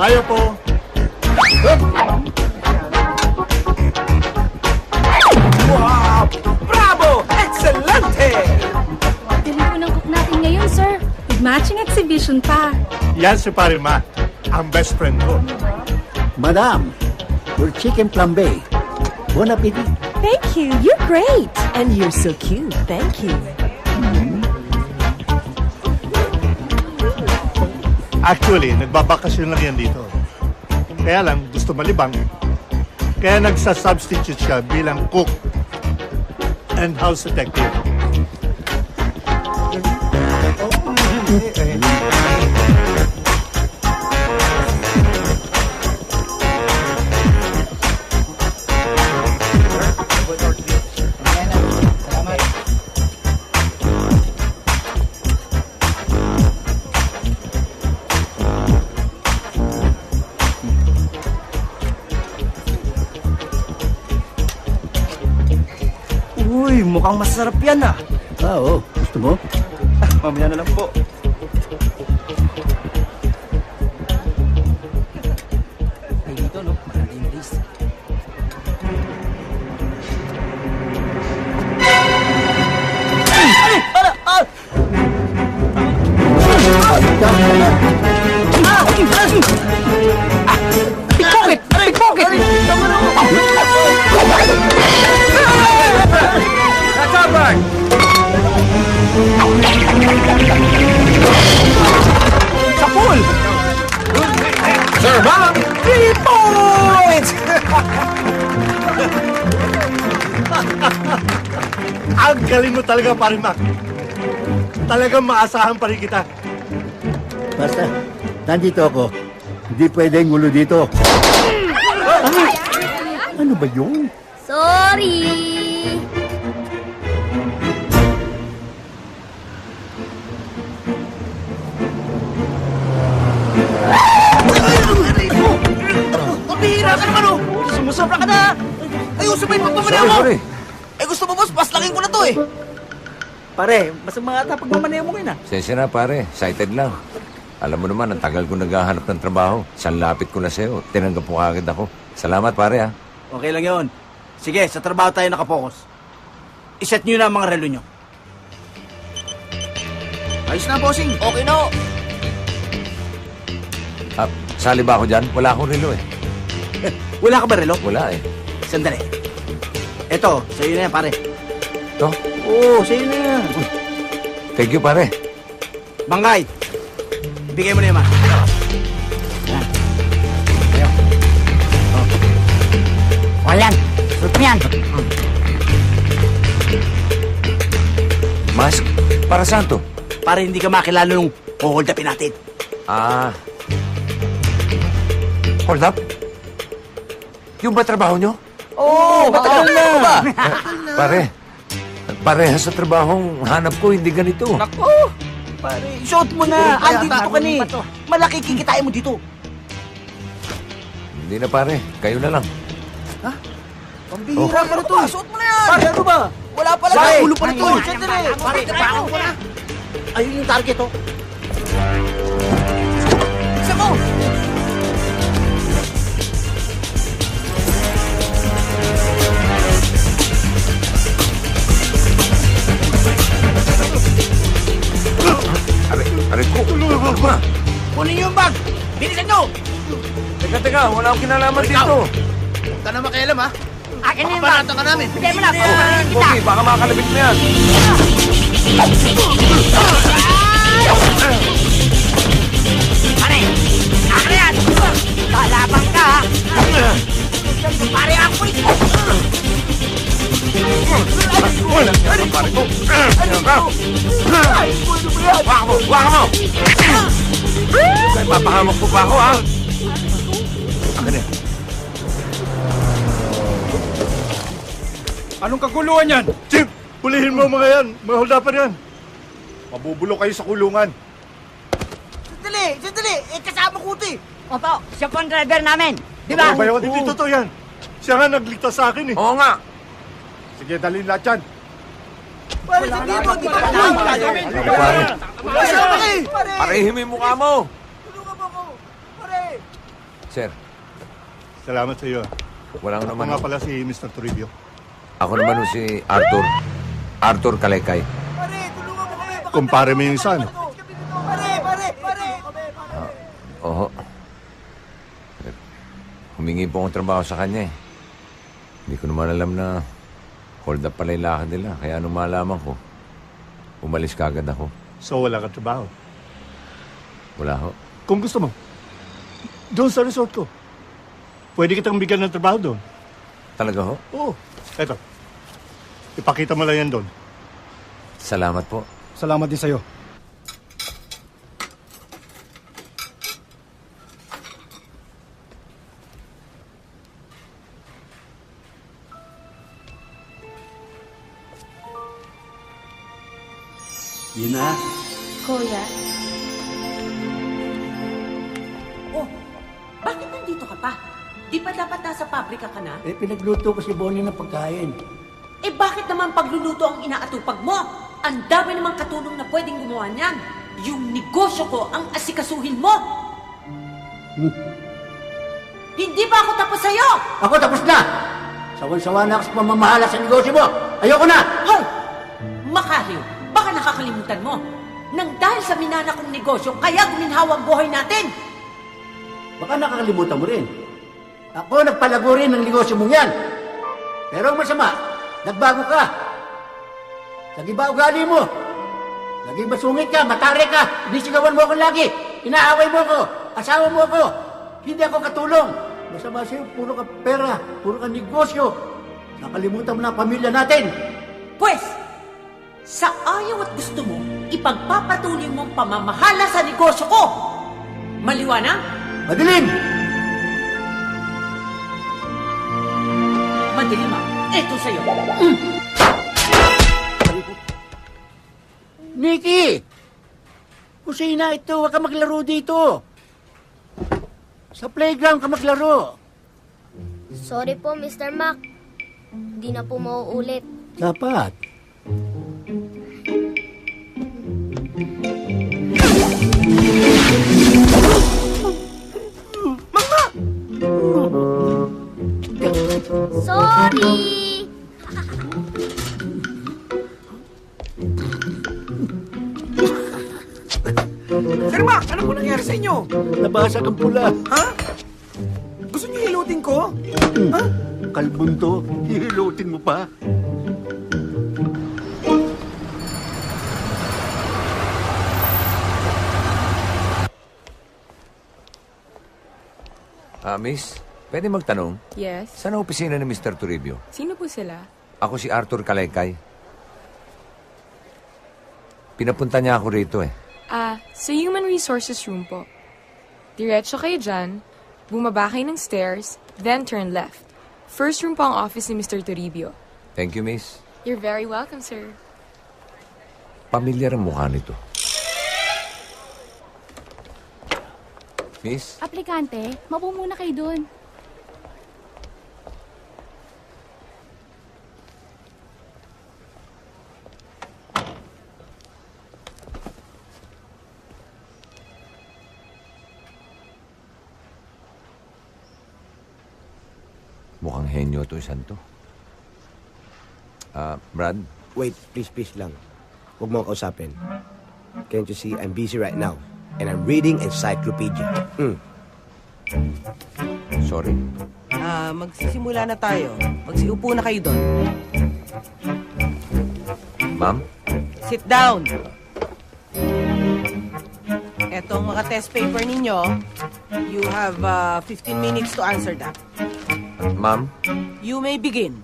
Tayo po. Wow! Bravo! Excelente! Galing po ng cook natin ngayon, sir. With matching exhibition pa. Yan si Pare Matt, ang best friend ko. Madam, your chicken flambe. Bon appetit. Thank you. You're great. And you're so cute. Thank you. Actually, nagbabakasyon lang yan dito. Kaya lang, gusto malibang. Kaya nagsa-substitute siya bilang cook and house detective. Uy, mukhang masarap yan ah. Oo, gusto mo? Mamaya na lang po. Ay, dito no, maraming taste. Pickpocket! Pickpocket! Nakabag! Sa pool! Sir, ma'am! 3 points! Ang galing mo talaga, Pare Matt. Talagang maasahan pa rin kita. Basta, nandito ako. Hindi pwedeng ngulo dito. Ay! Ano ba yun? Sorry! Pabihira ka naman oh! Sumusobra ka na! Ayusin mo yung pagmamanihan mo! Sorry. Eh gusto mo boss, paslangin ko na to eh! Pare, mas mga ata pagmamanihan mo ngayon ah. Sensya na pare, excited lang. Alam mo naman, ang tagal ko naghahanap ng trabaho. Isang lapit ko na sa'yo. Tinanggap mo agad ako. Salamat pare ha. Okay lang yun. Sige, sa trabaho tayo nakapokus. Iset nyo na ang mga relo nyo. Ayos na, bossing. Okay na. Ah, sali ba ako dyan? Wala akong relo eh. Wala ka ba relo? Wala eh. Sandali. Eto, sa'yo na yan, pare. Ito? Oo, sa'yo na yan. Thank you pare. Bangay, ibigay mo na yan, ma. Yan. Ayaw. Oh. O yan, suot mo yan. Mask? Para saan to? Para hindi ka makilala nung hold upin natin. Ah. Hold up? Yung ba trabaho nyo? Oo, matagal na. Ba? Parehas sa trabahong hanap ko, hindi ganito. Nako, pare, suot mo na. Andito ka ni. Malaki kikitain mo dito. Hindi na pare, kayo na lang. Pambihira ka na to. Suot mo na yan. Pare, ano ba? Wala pala. Sa ulo pa na to. Sandali. Pare, tapakan ko na. Ayun yung target, oh. Isa mo. Aray ko, ano ba? Kunin niyo yung bag. Bilisan nyo. Teka, wala akong kinalaman dito. Huwag ka na makialam, ha? Akin na yung bag. Paparata ka namin. Bigay mo na. Papakalin kita. Okay, baka makalabit mo yan. Pare! Akin na yan! Lalabang ka, ha? Pare, ako rin! Wala, ang pare ko. Waka mo! Ipapahamak po pa ako, ha? Akin na. Anong kaguluhan yan? Chip, pulihin mo mga yan. May hold up yan. Mabubulo kayo sa kulungan. Sandali. Eh, kasama ko ito, eh. Opo, siya po ang driver namin. Di ba? Ano ba yun? Hindi totoo yan. Siya nga nagligtas sa akin eh. Oo nga. Sige, dalhin lahat yan. Pare, sabihin mo, di ba? Pare, Kasama ka, eh. Pare. parehin mo yung mukha mo. Tulungan mo ako. Pare. Sir, Salamat sa iyo. walang Ako naman. nga pala si Mr. Toribio. Ako naman ho si Arthur. Arthur Kalekay. Kumpare mo yung isa, no? Oho. Humingi po akong trabaho sa kanya eh. Hindi ko naman alam na hold up pala yung lakad nila. Kaya nung malaman ko, umalis kagad ako. So wala ka trabaho. Wala ho. Kung gusto mo, doon sa resort ko. Pwede kitang bigyan ng trabaho doon. Talaga ho? Oo. Eto. Ipakita mo lang yan doon. Salamat po. Salamat din sa'yo. Yun na. Kuya, Oh, bakit nandito ka pa? Di pa dapat nasa pabrika ka na? Eh, pinagluto ko si Bonnie ng pagkain. Eh bakit naman pagluluto ang inaatupag mo? Ang dami namang katulong na pwedeng gumawa niyan. Yung negosyo ko ang asikasuhin mo. Hindi ba ako tapos sa'yo? Ako tapos na! Sawan-sawa na ako sa pamamahala sa negosyo mo! Ayoko na! Hoy! Makaliw, baka nakakalimutan mo. Nang dahil sa minana kong negosyo, kaya guminhawa ang buhay natin. Baka nakakalimutan mo rin. Ako nagpalago rin ng negosyo mong yan. Pero ang masama, nagbago ka. Lagi ba ugali mo? Lagi ba sungit ka, matare ka, inisigawan mo ako lagi, inaaway mo ako, asawa mo ako, hindi ako katulong. Masama sa'yo, puro ka pera, puro ka negosyo. Nakalimutan mo na ang pamilya natin. Pwes, sa ayaw at gusto mo, ipagpapatuloy mo ang pamamahala sa negosyo ko. Maliwanag? Madilim! Madilim ah. Ito sa'yo. Nikki! Kusina ito, huwag ka maglaro dito. Sa playground ka maglaro. Sorry po, Mr. Mac. Hindi na po mauulit. Dapat. Sorry! Sir Mac, ano po nangyari sa inyo? Nabasag ang pula. Ha? Gusto niyo hilutin ko? Ha? Kalbon to, hihilutin mo pa. Miss, pwede magtanong? Yes? Saan ang opisina ni Mr. Toribio? Sino po sila? Ako si Arthur Kalekay. Pinapunta niya ako rito eh. Sa Human Resources Room po. Diretso kayo dyan, bumaba kayo ng stairs, then turn left. First room po ang office ni Mr. Toribio. Thank you, miss. You're very welcome, sir. Pamilyar ang mukha nito. Miss, aplikante, mapo muna kayo doon. mukhang henyo to, isang to. Brad, Wait, please lang. Huwag mo akong kausapin. Can't you see, I'm busy right now. And I'm reading encyclopedia. sorry. Magsisimula na tayo. Magsiupo na kayo doon. Ma'am? Sit down. Etong mga test paper ninyo, you have 15 minutes to answer that. Ma'am? You may begin.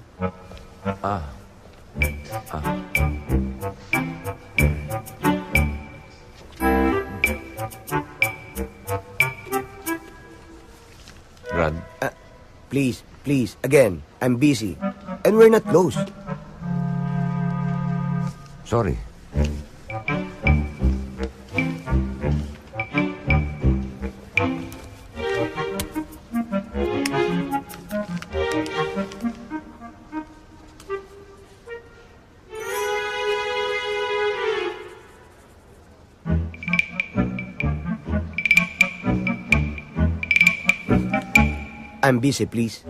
Brad? Please, again, I'm busy. And we're not close. Sorry. I'm busy, please.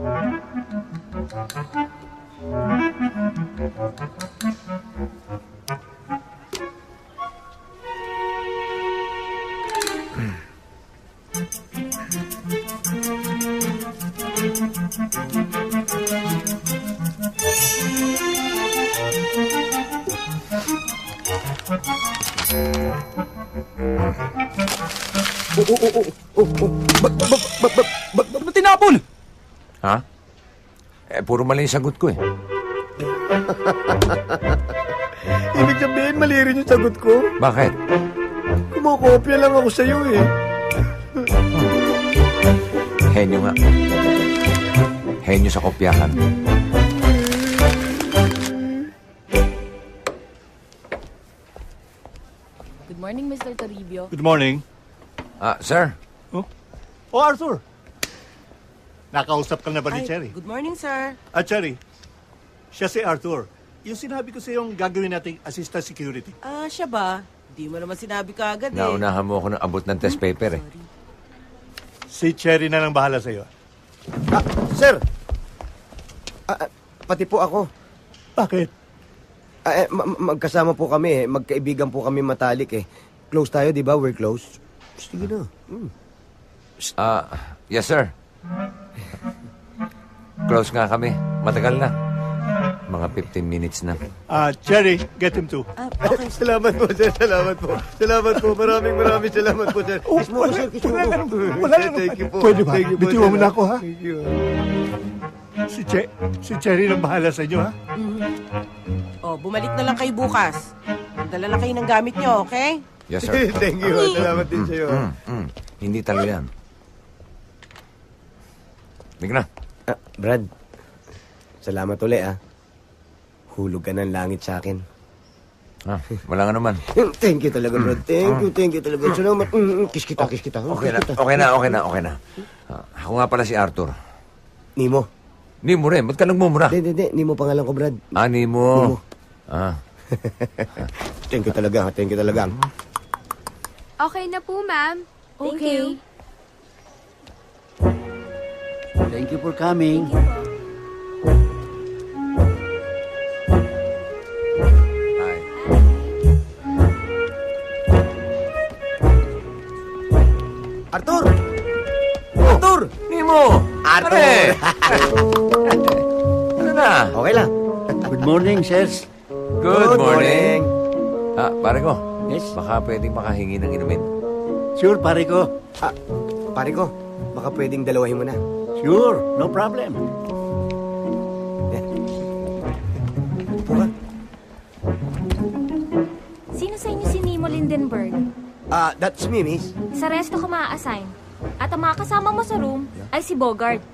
Ba't tinapon? Ha? Puro mali yung sagot ko eh. Ibig sabihin, mali rin yung sagot ko. Bakit? Kumakopya lang ako sa'yo eh. Henyo nga. Henyo sa kopyahan. Good morning, Mr. Toribio. Good morning. Sir. Oh, Arthur. Nakausap ka na ba ni Ay, Cherry? good morning, sir. Cherry, siya si Arthur. Yung sinabi ko sa yung gagawin nating assistant security. Siya ba? Di mo naman sinabi ka agad eh. Naunahan mo ako ng abot ng test paper eh. Si Cherry na lang bahala sa'yo. Sir! Pati po ako. Bakit? Magkasama po kami eh. Magkaibigan po kami matalik eh. Close tayo, di ba? We're close. Sige na. Yes, sir. Close nga kami. Matagal na. Mga 15 minutes na. Cherry, get him too. Okay. Salamat po, sir. Salamat po. Salamat po. Maraming salamat po, sir. Kiss mo ko, sir. Kiss mo ko. Thank you po. Pwede ba? Thank you po, Bitiwan mo sir. na ako, ha? Thank you. Si Cherry lang bahala sa inyo, ha? Bumalik na lang kayo bukas. Dala na kayo ng gamit nyo, okay? Yes, sir. Thank you. Salamat din sa'yo. Hindi talo yan. Hindi na. Brad, salamat ulit ah. Hulog ka ng langit sa akin. Wala nga naman. Thank you talaga, Brad. Thank you talaga. Salamat. Kiss kita. Okay na. Ako nga pala si Arthur. Nimo. Nimo rin. Ba't ka nagmumura? Hindi. Nimo pangalan ko, Brad. Nimo. Thank you talaga. Okay na po, ma'am. Thank Okay. you. Thank you for coming. Ay. Arthur! Arthur! Nimo! Arthur! Ano na? Okay lang. Good morning, sirs. Good morning. Pare ko. Yes? Baka pwedeng makahingi ng inumin. Sure, pare ko. Pare ko, baka pwedeng dalawahin mo na. Sure, no problem. Upo ka. Sino sa inyo si Nemo Lindenberg? That's me, miss. Sa resto ka maa-assign. At ang mga kasama mo sa room ay si Bogart.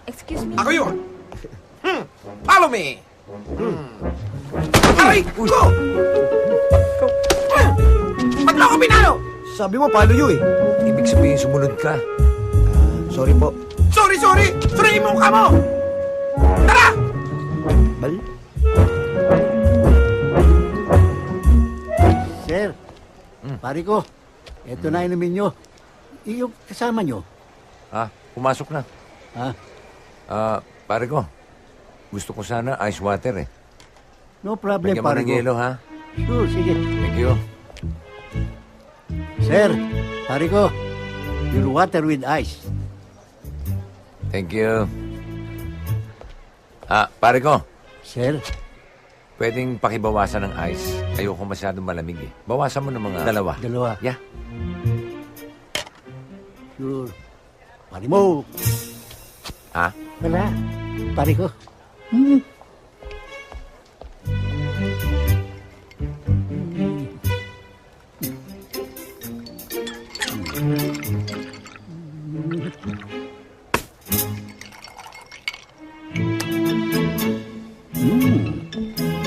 Excuse me? Ako yun! Follow me! Aray! Go! Ba't mo ako pinalo? Sabi mo, paluyo eh. Ibig sabihin, sumunod ka. Sorry po. Sorry! Suriin mo ka mo! Tara! Bal? Sir, pare ko, eto na inumin nyo. Yung kasama nyo. Pumasok na. Pare ko. Gusto ko sana ice water eh. No problem, Bigyan mo pare ng ko. yelo, ha? Sure, sige. Thank you. Sir, pare ko, your water with ice. Thank you. Pare ko. Sir, Pwedeng pakibawasan ng ice. Ayoko masyadong malamig eh. Bawasan mo ng mga dalawa. dalawa. Yeah. Sure. Pare mo. Wala. Pare ko.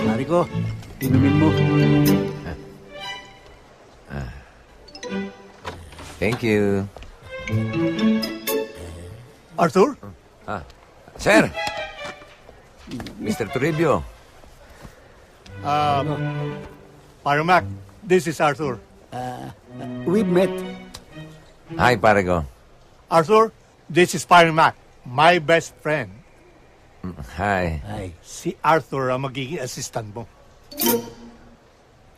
Pare ko, inumin mo. Thank you. Arthur? Sir! Mr. Toribio. Parmac, this is Arthur. We've met. Hi, pare ko. Arthur, this is Parmac, My best friend, Hi. Ay, si Arthur ang magiging assistant mo.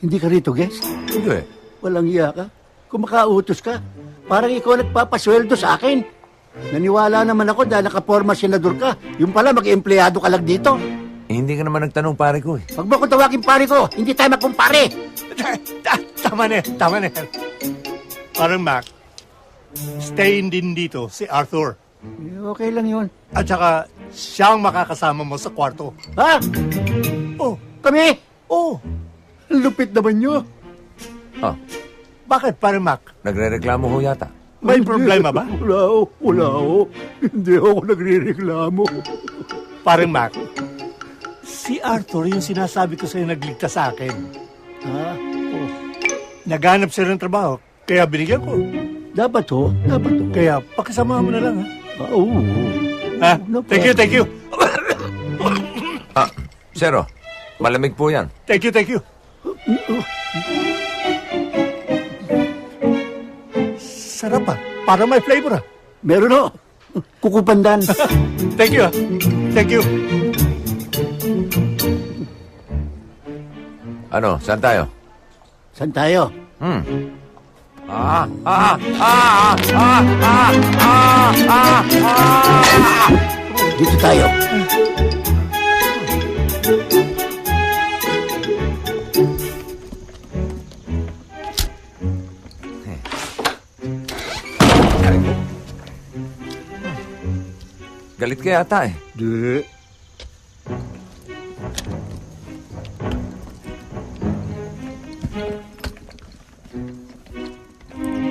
hindi ka rito, guest? Hindi. Walang iya ka. Kung makautos ka, parang ikaw nagpapasweldo sa akin. Naniwala naman ako dahil nakaporma senador ka. Yung pala, mag-empleyado ka lang dito. Hindi ka naman nagtanong pare ko eh. Pag mo ko tawagin pare ko, hindi tayo magkumpare. Tama na yan, tama na yan. Parang Mac, stay din dito si Arthur. Okay lang yun. At saka, siyang makakasama mo sa kwarto. Ha? Oh, Kami? oh, Ang lupit naman nyo. Oh, bakit parang Mac? nagre-reklamo ho yata. May problema ba? Wala ho. Hindi ako nagre-reklamo. Parang Mac, si Arthur yung sinasabi ko sa'yo nagligtas sa akin. Ha? Oh. Naghanap siya ng trabaho, kaya binigyan ko. Dapat ho. Kaya pakisama mo na lang, ha? Oo. Ha? No Thank you, thank you. Zero, malamig po yan. Thank you, thank you. Sarap ah. Parang may flavor ah. Meron ho. Kukupandan. Thank you ah. Thank you. Ano, saan tayo? Saan tayo? Dito tayo. Galit ka yata eh. Di.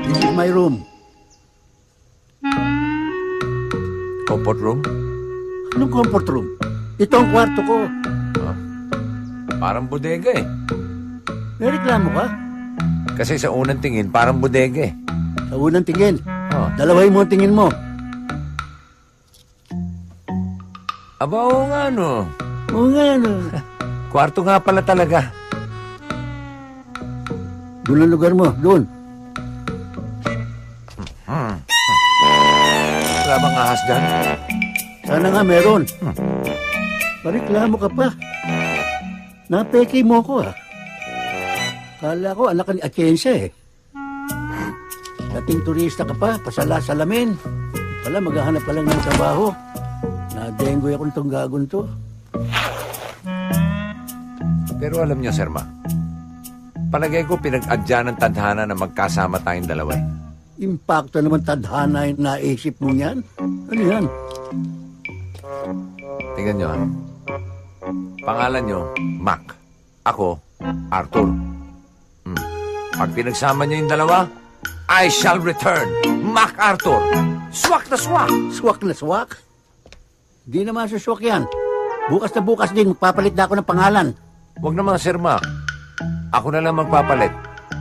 This is my room. Comfort room? Anong comfort room? Ito ang kwarto ko. Parang bodega eh. May reklamo ka? Kasi sa unang tingin, parang bodega eh. Sa unang tingin. Oh. Dalawahin mo ang tingin mo. Aba, oo nga no. Oo nga, ano. Kwarto nga pala talaga. Doon ang lugar mo. Doon. Wala bang ahas dyan? Sana nga meron. Pareklamo ka pa. Napeke mo ko ah. Kala ko anak ka ni Atienza eh. Dating turista ka pa, pasala-salamin. Pala maghahanap ka lang ng trabaho. Na-dengue ako nitong gagon to. Pero alam niyo, Sir Ma, palagay ko pinag-adya ng tadhana na magkasama tayong dalawa eh. Impacto naman tadhana yung naisip mo yan. Ano yan? Tingnan niyo ha. Pangalan niyo, Mac. Ako, Arthur. Pag pinagsama niyo yung dalawa, I shall return. Mac Arthur. Swak na swak. Swak na swak? Di naman suswak yan. Bukas na bukas din, magpapalit na ako ng pangalan. Huwag naman, Sir Mac. Ako na lang magpapalit.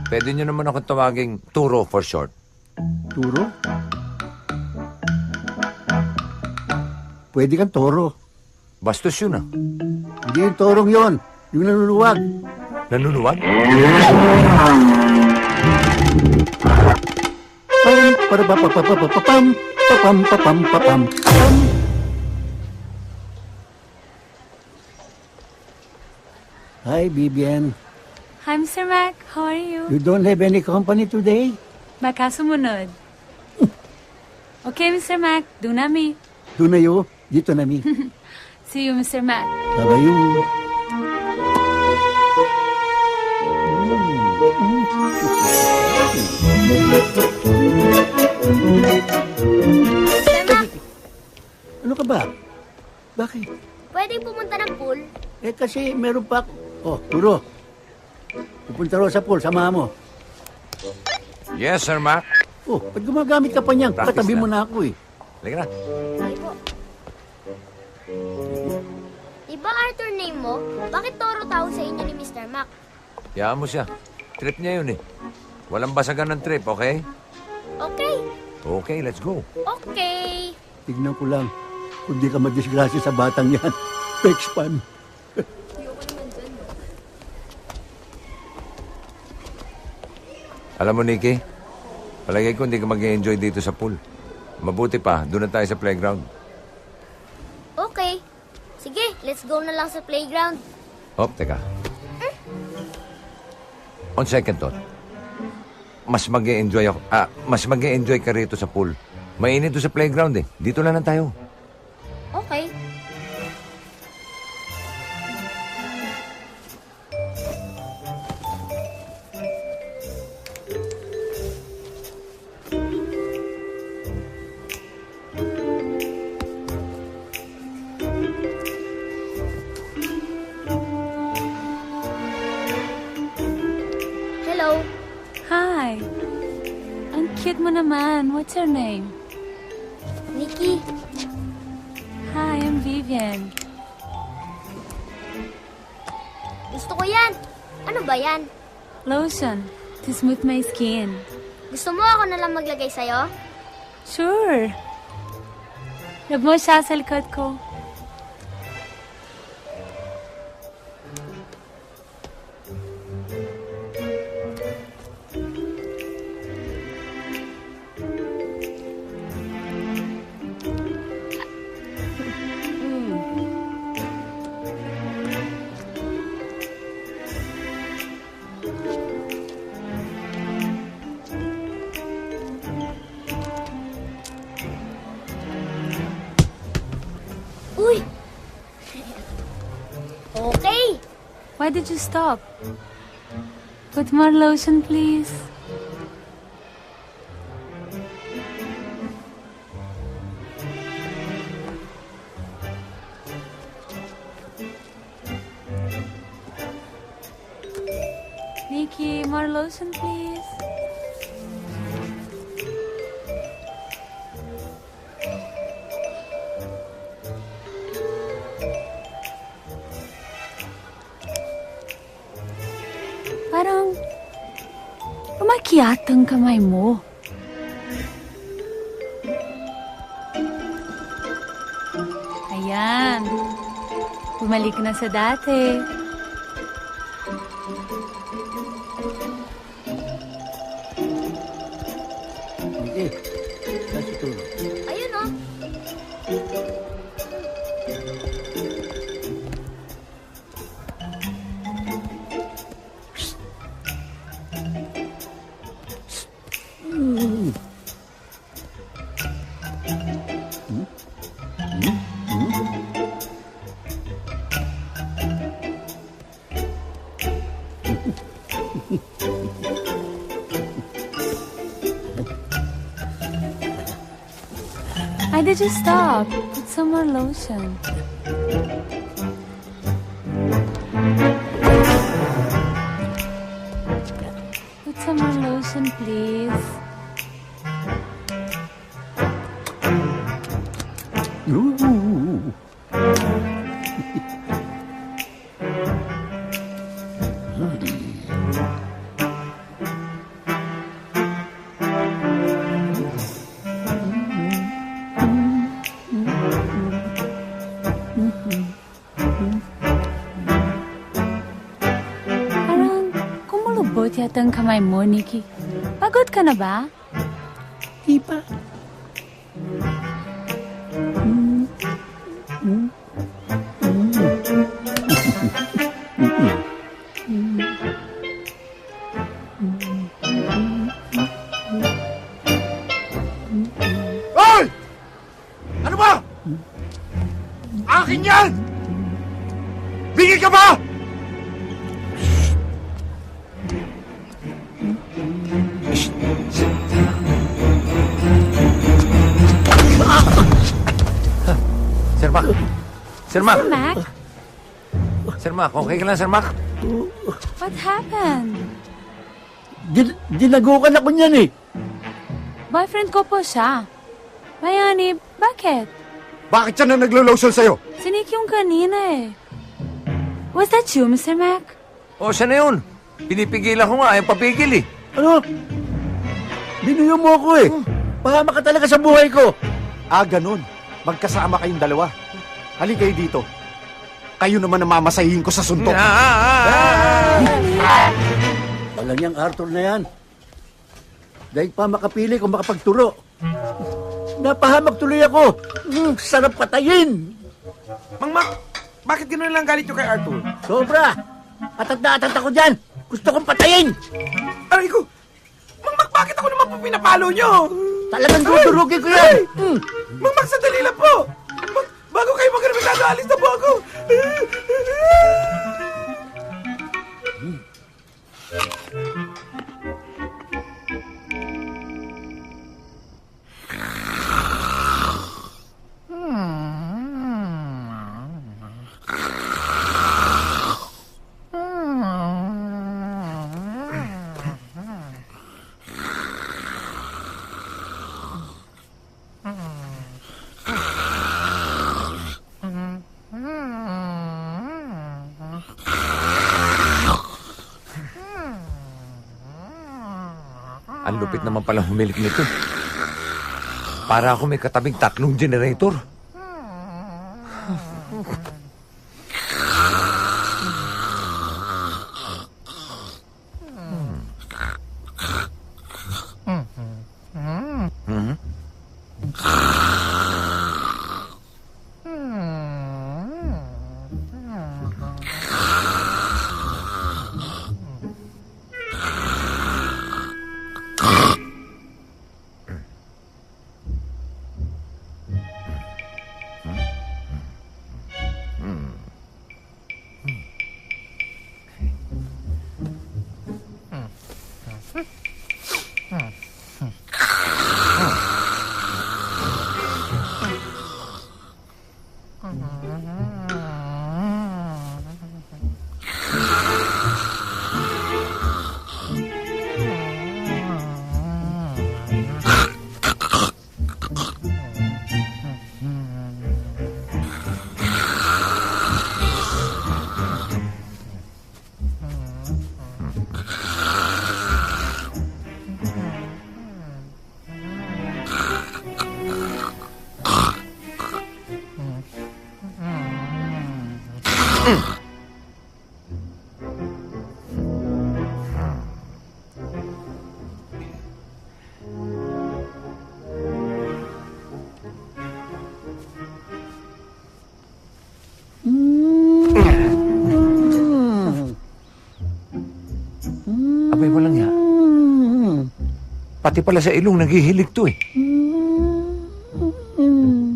Pwede niyo naman ako tawaging Turo for short. Turo? Pwede kang toro. Bastos yun ah. Hindi yung torong yon, yung nanuluwag. Nanunuwag? Pam, para pa pa pa pa pa pam, papam papam papam pam. Hi, Bibian. Hi, Mr. Mac. How are you? You don't have any company today? Baka sumunod. Okay, Mr. Mac. Do nami. Doon na yo, dito na mi. See you, Mr. Mac. Tabayo. Mr. Mac, Ano ka ba? Bakit? pwedeng pumunta ng pool? Eh kasi meron pa ako. Oh, Turo. Pupunta raw sa pool, samahan mo. Yes, Sir Mac. Oh, pag gumagamit ka pa niyan, Practice katabi na. mo na ako eh. Halika na. Ay po. Diba Arthur name mo? Bakit Toro tawag sa inyo ni Mr. Mac? Hayaan mo siya. Trip niya yun eh. Walang basagan ng trip, okay? Okay. Okay, let's go. Okay. Tignan ko lang. Kung di ka madisgrasya sa batang yan. Fake spam. Alam mo, Nikki, palagay ko hindi ka mag-enjoy dito sa pool. Mabuti pa, doon na tayo sa playground. Let's go na lang sa playground. Oh, teka. On second thought, mas mag-e-enjoy ka rito sa pool. Mainit doon sa playground eh. Dito na lang tayo. Okay. Hello. Hi. Ang cute mo naman. What's your name? Nikki. Hi, I'm Vivian. Gusto ko yan. Ano ba yan? Lotion to smooth my skin. Gusto mo ako na lang maglagay sa'yo? Sure. Love mo siya sa likod ko. Uy! Okay. Why did you stop? Put more lotion, please. Nikki, more lotion, please. Parang umakyat ang kamay mo. Ayan. Bumalik na sa dati. Sige. Kasi tulog. Ayun oh. Why did you stop? Put some more lotion. Put some more lotion, please. Parang kumulubot yata ang kamay mo, Nikki. Pagod ka na ba? Di pa. Hoy! Ano ba? Akin yan! Bigay ka ba? Sir Mac! Sir Mac! Mac? Sir Mac, okay ka lang, Sir Mac? What happened? Dinagukan ako niyan eh. Boyfriend ko po siya. Mayani, bakit? Bakit siya na naglo-lotion sa'yo? Si Nick yung kanina eh. Was that you, Mr. Mac? O, siya na yun. Pinipigilan ko nga, ayaw papigil eh. Ano? Binuyo mo ako eh. Pahama ka talaga sa buhay ko. Ah, ganun. Magkasama kayong dalawa. Halika kayo dito. Kayo naman ang mamasahihin ko sa suntok. Walang niyang Arthur na yan. Dahil pa makapili kung makapagturo. Napahamak tuloy ako. Sarap patayin. Mang Mac, Bakit gano'n lang galit nyo kay Arthur? Sobra! Atag na atag ako dyan! Gusto kong patayin! Aray ko! Mang Mac, bakit ako naman po pinapalo nyo? Talagang dudurugin ko yan! Mang Mac, sandali lang po! Bago kayo magremitado, alis na po ako! Ang lupit naman pala humilik nito. Para ako may katabing 3 generator. Abay, walang ya. Pati pala sa ilong naghihilig to eh.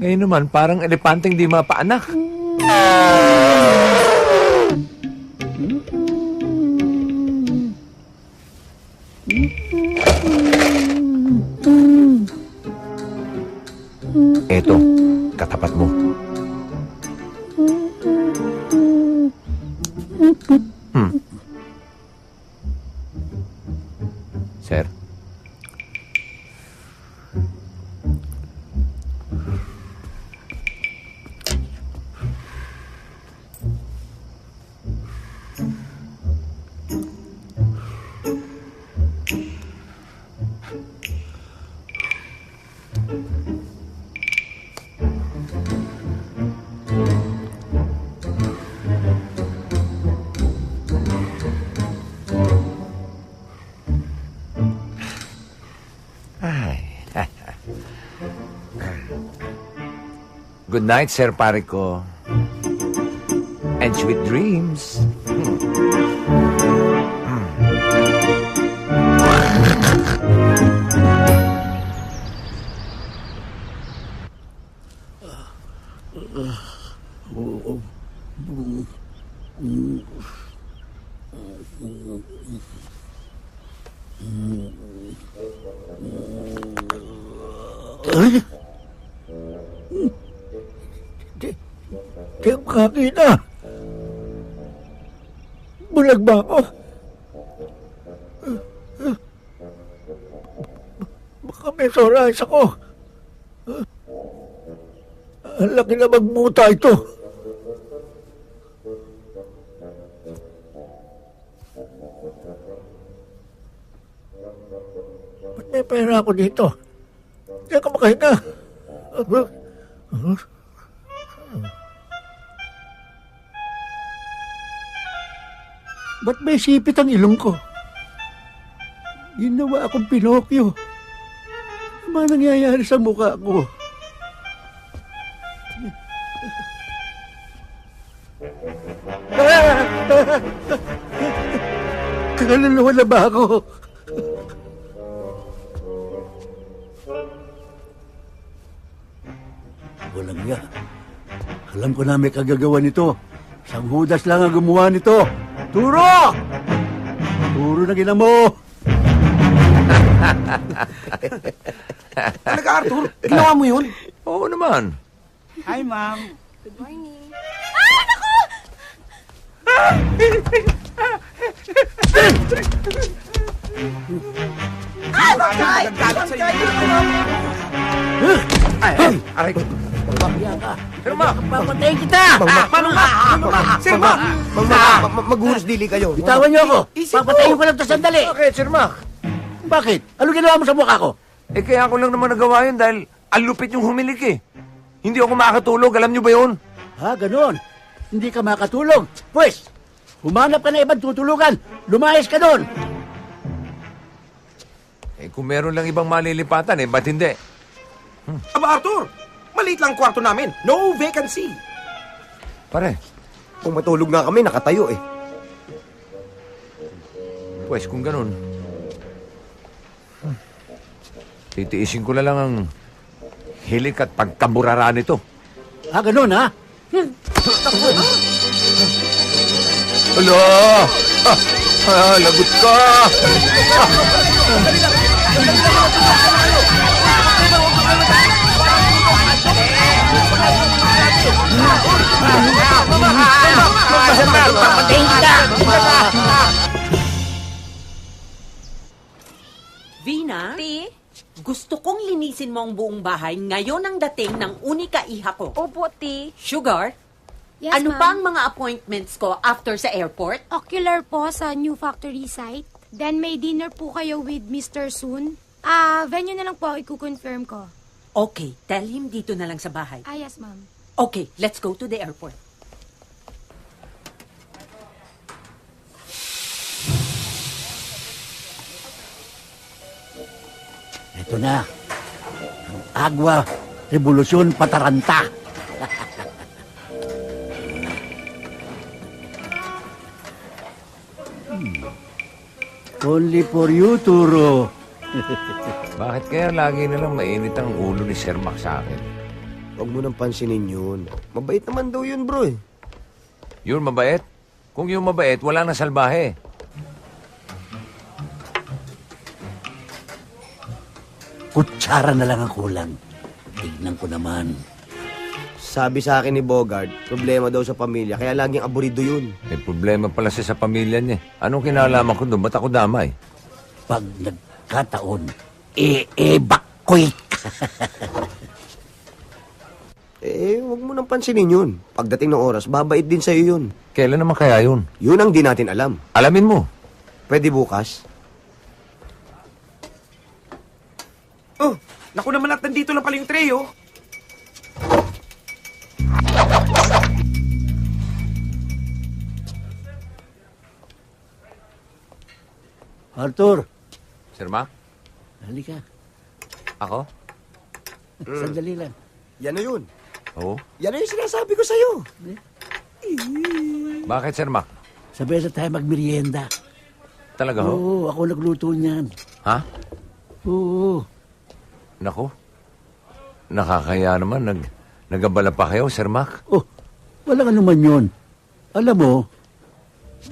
Ngayon naman, parang elepanteng di mapaanak. Eto, katapat mo. Sir? Good night, Sir Parico. And sweet dreams. Di ako kakita. Bulag ba ako? Baka may sorais ako. Ang laki na magmuta ito. Ba't may pera ako dito? Hindi ako makahinga. Ba't may sipit ang ilong ko? Ginawa akong Pinocchio. Ano ba nangyayari sa mukha ko? Kaluluwa na ba ako? Walang niya. Alam ko na may kagagawa nito. Isang hudas lang ang gumawa nito. Turo! Turo na ginamo! Talaga, Arthur? Ginawa mo yun? Oo naman. Hi, ma'am. Good morning. Nagagalit sa'yo. Aray ko. Bakya ka. Sir Mac! Papatayin kita! Paano nga? Sir Mac! Maghunos dili kayo. Bitawan niyo ako. Papatayin ko lang to sandali. Bakit, Sir Mac? Bakit? Ano ginawa mo sa mukha ko? Eh kaya ako lang naman nagawa yun dahil ang lupit yung humilik eh. Hindi ako makakatulog, alam niyo ba yun? Ha, ganon. Hindi ka makatulog. Pwes, humanap ka na ibang tutulugan. Lumayas ka doon. Eh kung meron lang ibang malilipatan eh, ba't hindi? Aba, Arthur! Maliit lang kwarto namin. No vacancy. Pare, Kung matulog nga kami, nakatayo eh. pues kung ganun, titiisin ko na lang ang hilik at pagkaburara nito. Ha, ganon ha? Alo! Lagot ka! Vina, Ti? gusto kong linisin mo ang buong bahay ngayon ang dating ng unika iha ko. Opo, Ti. Sugar, Yes, ano ma'am. pa ang mga appointments ko after sa airport? Ocular po sa new factory site. Then may dinner po kayo with Mr. Soon. Venue na lang po, i-confirm ko. Okay, tell him dito na lang sa bahay. Yes, ma'am. Okay, let's go to the airport. Ito na. Ang Agwa Revolusyon Pataranta. Only for you, Turo. Bakit kaya lagi nalang mainit ang ulo ni Sir Mac sa akin? Huwag mo nang pansinin yun. Mabait naman daw yun, bro eh. Yun mabait? Kung yung mabait, wala na salbahe. Kutsara na lang ang kulang. Tignan ko naman. Sabi sa akin ni Bogart, problema daw sa pamilya, kaya laging aburido yun. May problema pala siya sa pamilya niya. Anong kinalaman ko doon? Ba't ako damay? Pag nagkataon, evacuate. Huwag mo nang pansinin yun. Pagdating ng oras, babait din sa'yo yun. Kailan naman kaya yun? Yun ang di natin alam. Alamin mo. Pwede bukas? Oh, naku naman at nandito lang pala yung tray, oh. Arthur, Sir Mac? halika. Ako? Sandali lang. Yan na yun. Oo. Yan na yung sinasabi ko sa'yo. Bakit, Sir Mac? Sabay na tayo magmerienda. Talaga ho? Oo, ako nagluto niyan. Ha? Oo. Naku. Nakakaya naman. Nagabala pa kayo, Sir Mac? Oh, walang anuman yun. Alam mo,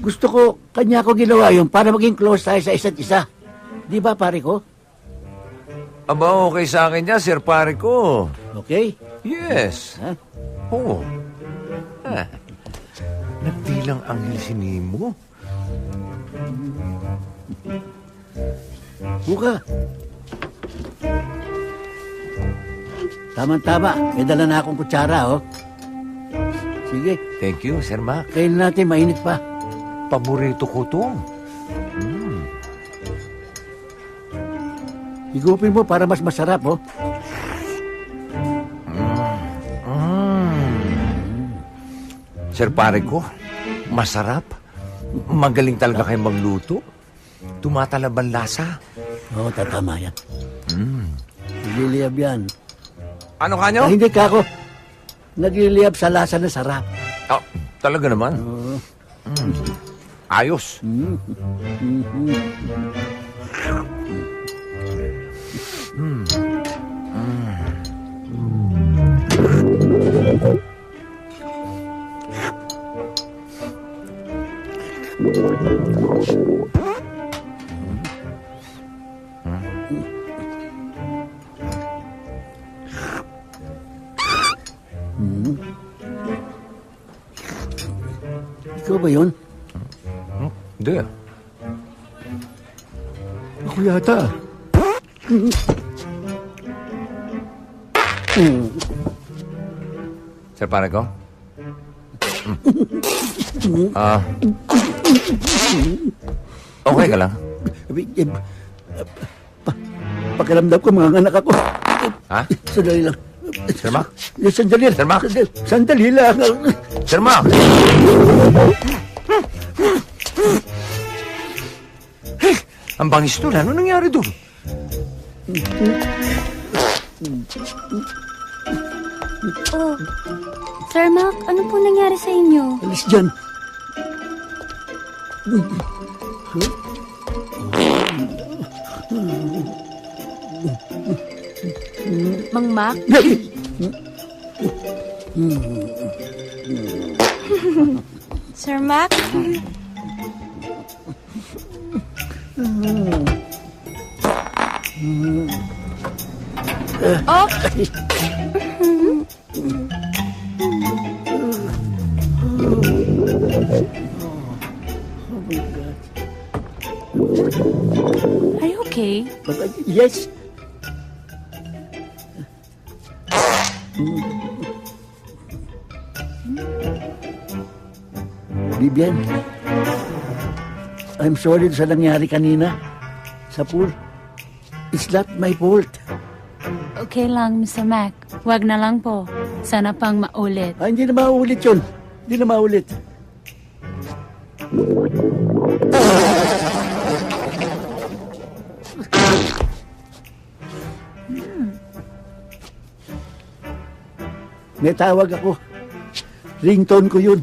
gusto ko, kanya ko ginawa yun para maging close tayo sa isa't isa. Di ba, pare ko? Aba, okay sa akin yan, Sir Pare ko. Okay? Yes. Ha? Oo. Ah. Nagbilang anghel si Nemo. Buka. Tama-tama. May dala na akong kutsara, oh. Sige, Thank you, Sir Mac. kainin natin, mainit pa. Paborito ko to. Higupin mo para mas masarap, oh. Sir Pare ko, masarap. Magaling talaga kayo magluto. Tumatalaban lasa. Oo, tatama yan. Nagliliyab yan. Ano kanyo? Hindi ka ako. Nagliliyab sa lasa na sarap. Oh, talaga naman. Oo. Ayos. Ikaw ba yun? Hindi. Ako yata. Sir Pareco? Okay ka lang? Pakiramdam ko, mga anak ako. Ha? Sandali lang. Sir Mac? Sandali lang. Sir Mac? Sandali lang. Sir Mac! Ang bangis doon. Ano nangyari doon? Oh, Sir Mac, ano po nangyari sa inyo? Alis dyan. Mang Mac? Sir Mac? Oh! Are you okay? Yes. Vivian, I'm sorry sa nangyari kanina sa pool. It's not my fault. Okay lang, Mr. Mac. Wag na lang po. Sana pang maulit. Hindi na maulit yun. Hindi na maulit. May tawag ako. Ringtone ko yun.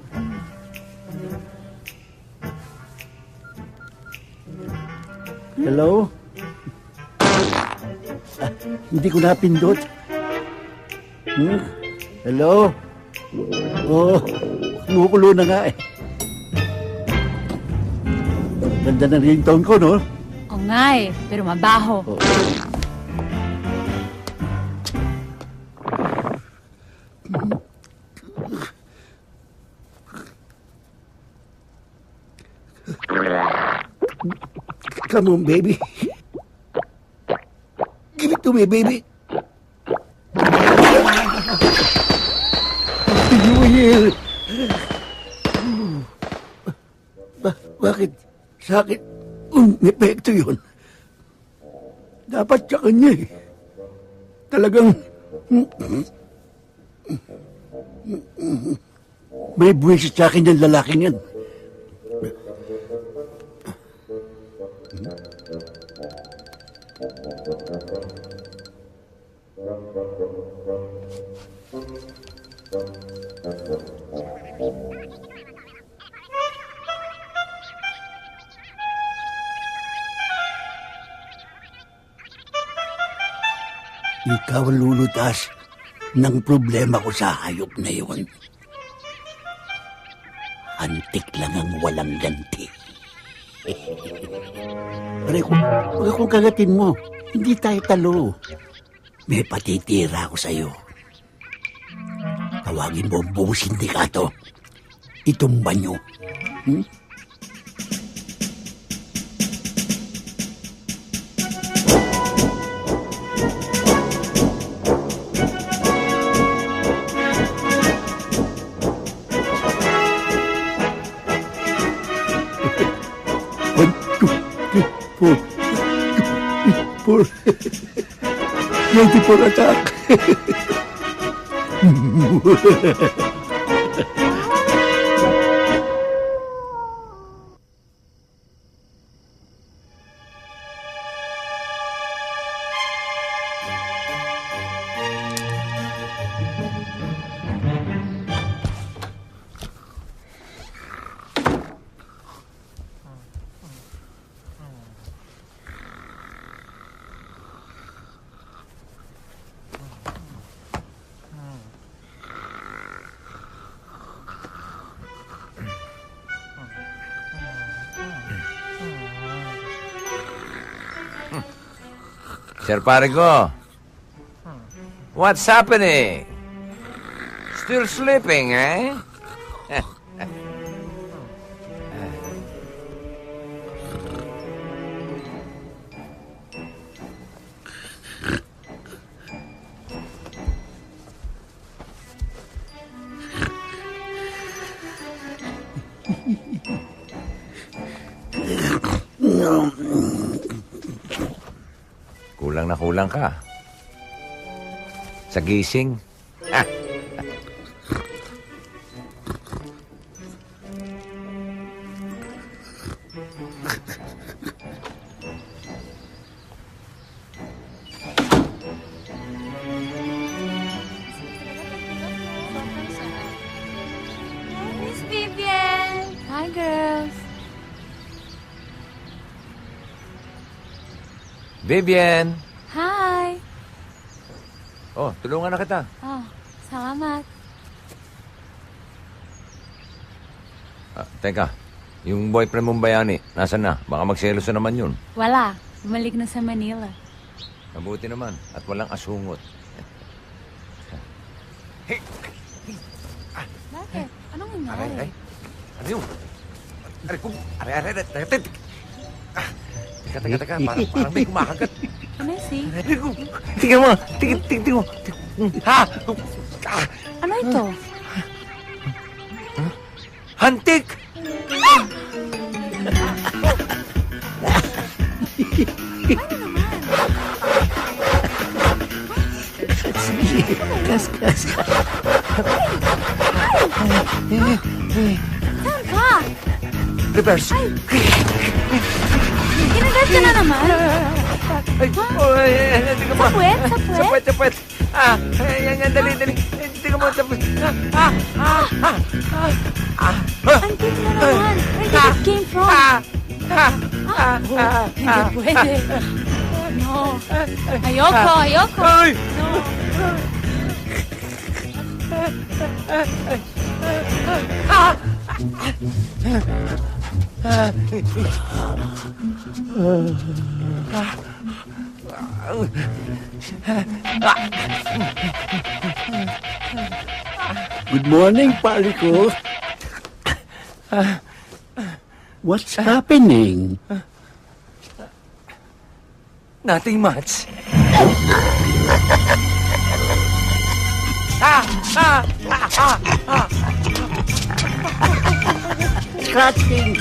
Hello? Hindi ko napindot. Hello? Oh, kumukulo na nga eh. Ganda ng ringtone ko, no? Oo nga eh, pero mabaho. Come on, baby. Give it to me, baby. You will. Bakit? Sa akin, epekto yun. Dapat sa kanya eh. Talagang... May buwisit sa akin yung lalaking yan. Ikaw ang lulutas ng problema ko sa hayop na yun. Antik lang ang walang ganti. Pare, kung kagatin mo, hindi tayo talo. May patitira ako sa'yo. Tawagin mo ang buong sindikato. Itumba nyo. For 24 attack. Sir pare ko. What's happening? Still sleeping, eh? Kulang na kulang ka. Sa gising. Miss Vivian! Hi, girls. Vivian! Hi. Oh, tulungan na kita. Oh, salamat. Teka, yung boyfriend mong bayani, nasan na? Baka magselos na naman yun. Wala. Bumalik na sa Manila. Mabuti naman, at walang asungot. Bakit? Anong nangyari? Aray. Ano yun? Aray. Teka. Parang may kumakagat. Ano si? Tingnan mo. Tingnan mo. Ha? Ano ito? Hantik! Kas. Saan ka? Reverse. Kinagat ka na naman? Sa puwet? Sa puwet. Yan, dali. Tingnan mo, sa puwet. Antik na naman. Where did it came from? Hindi pwede. No. Ayoko. No. Good morning, pare ko. What's happening? Nothing much. Scratching.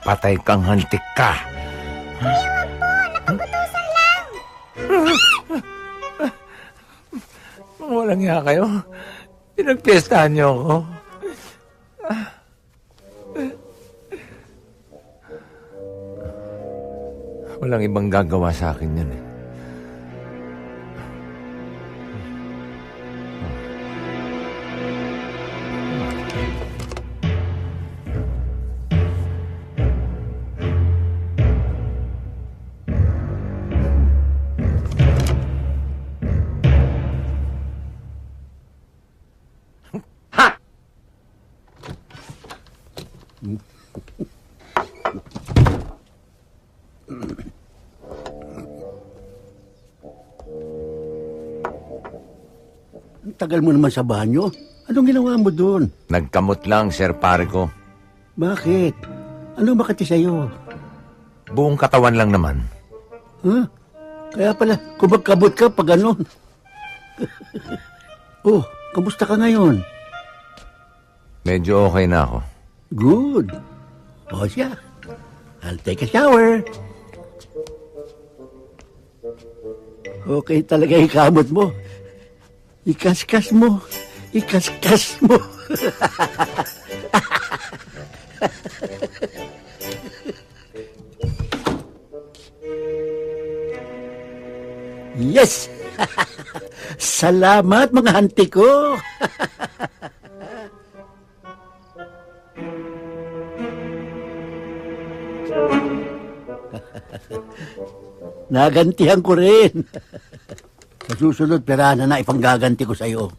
Patay kang hantik ka. Iwan po! Nakagutusan lang! Walang iya kayo. Pinagpiestahan niyo ako. Walang ibang gagawa sa akin yan eh. Tagal mo naman sa banyo. Anong ginawa mo doon? Nagkamot lang, Sir pare ko. Bakit? Ano makati sa'yo? Buong katawan lang naman. Huh? Kaya pala, kumagkabot ka pag ganon. Oh, kamusta ka ngayon? Medyo okay na ako. Good. O siya, I'll take a shower. Okay talaga yung kamot mo. Ikaskas mo. Yes! Salamat mga hanti ko! Nagantihan ko rin. Sa susunod, perahan na ipanggaganti ko sa'yo.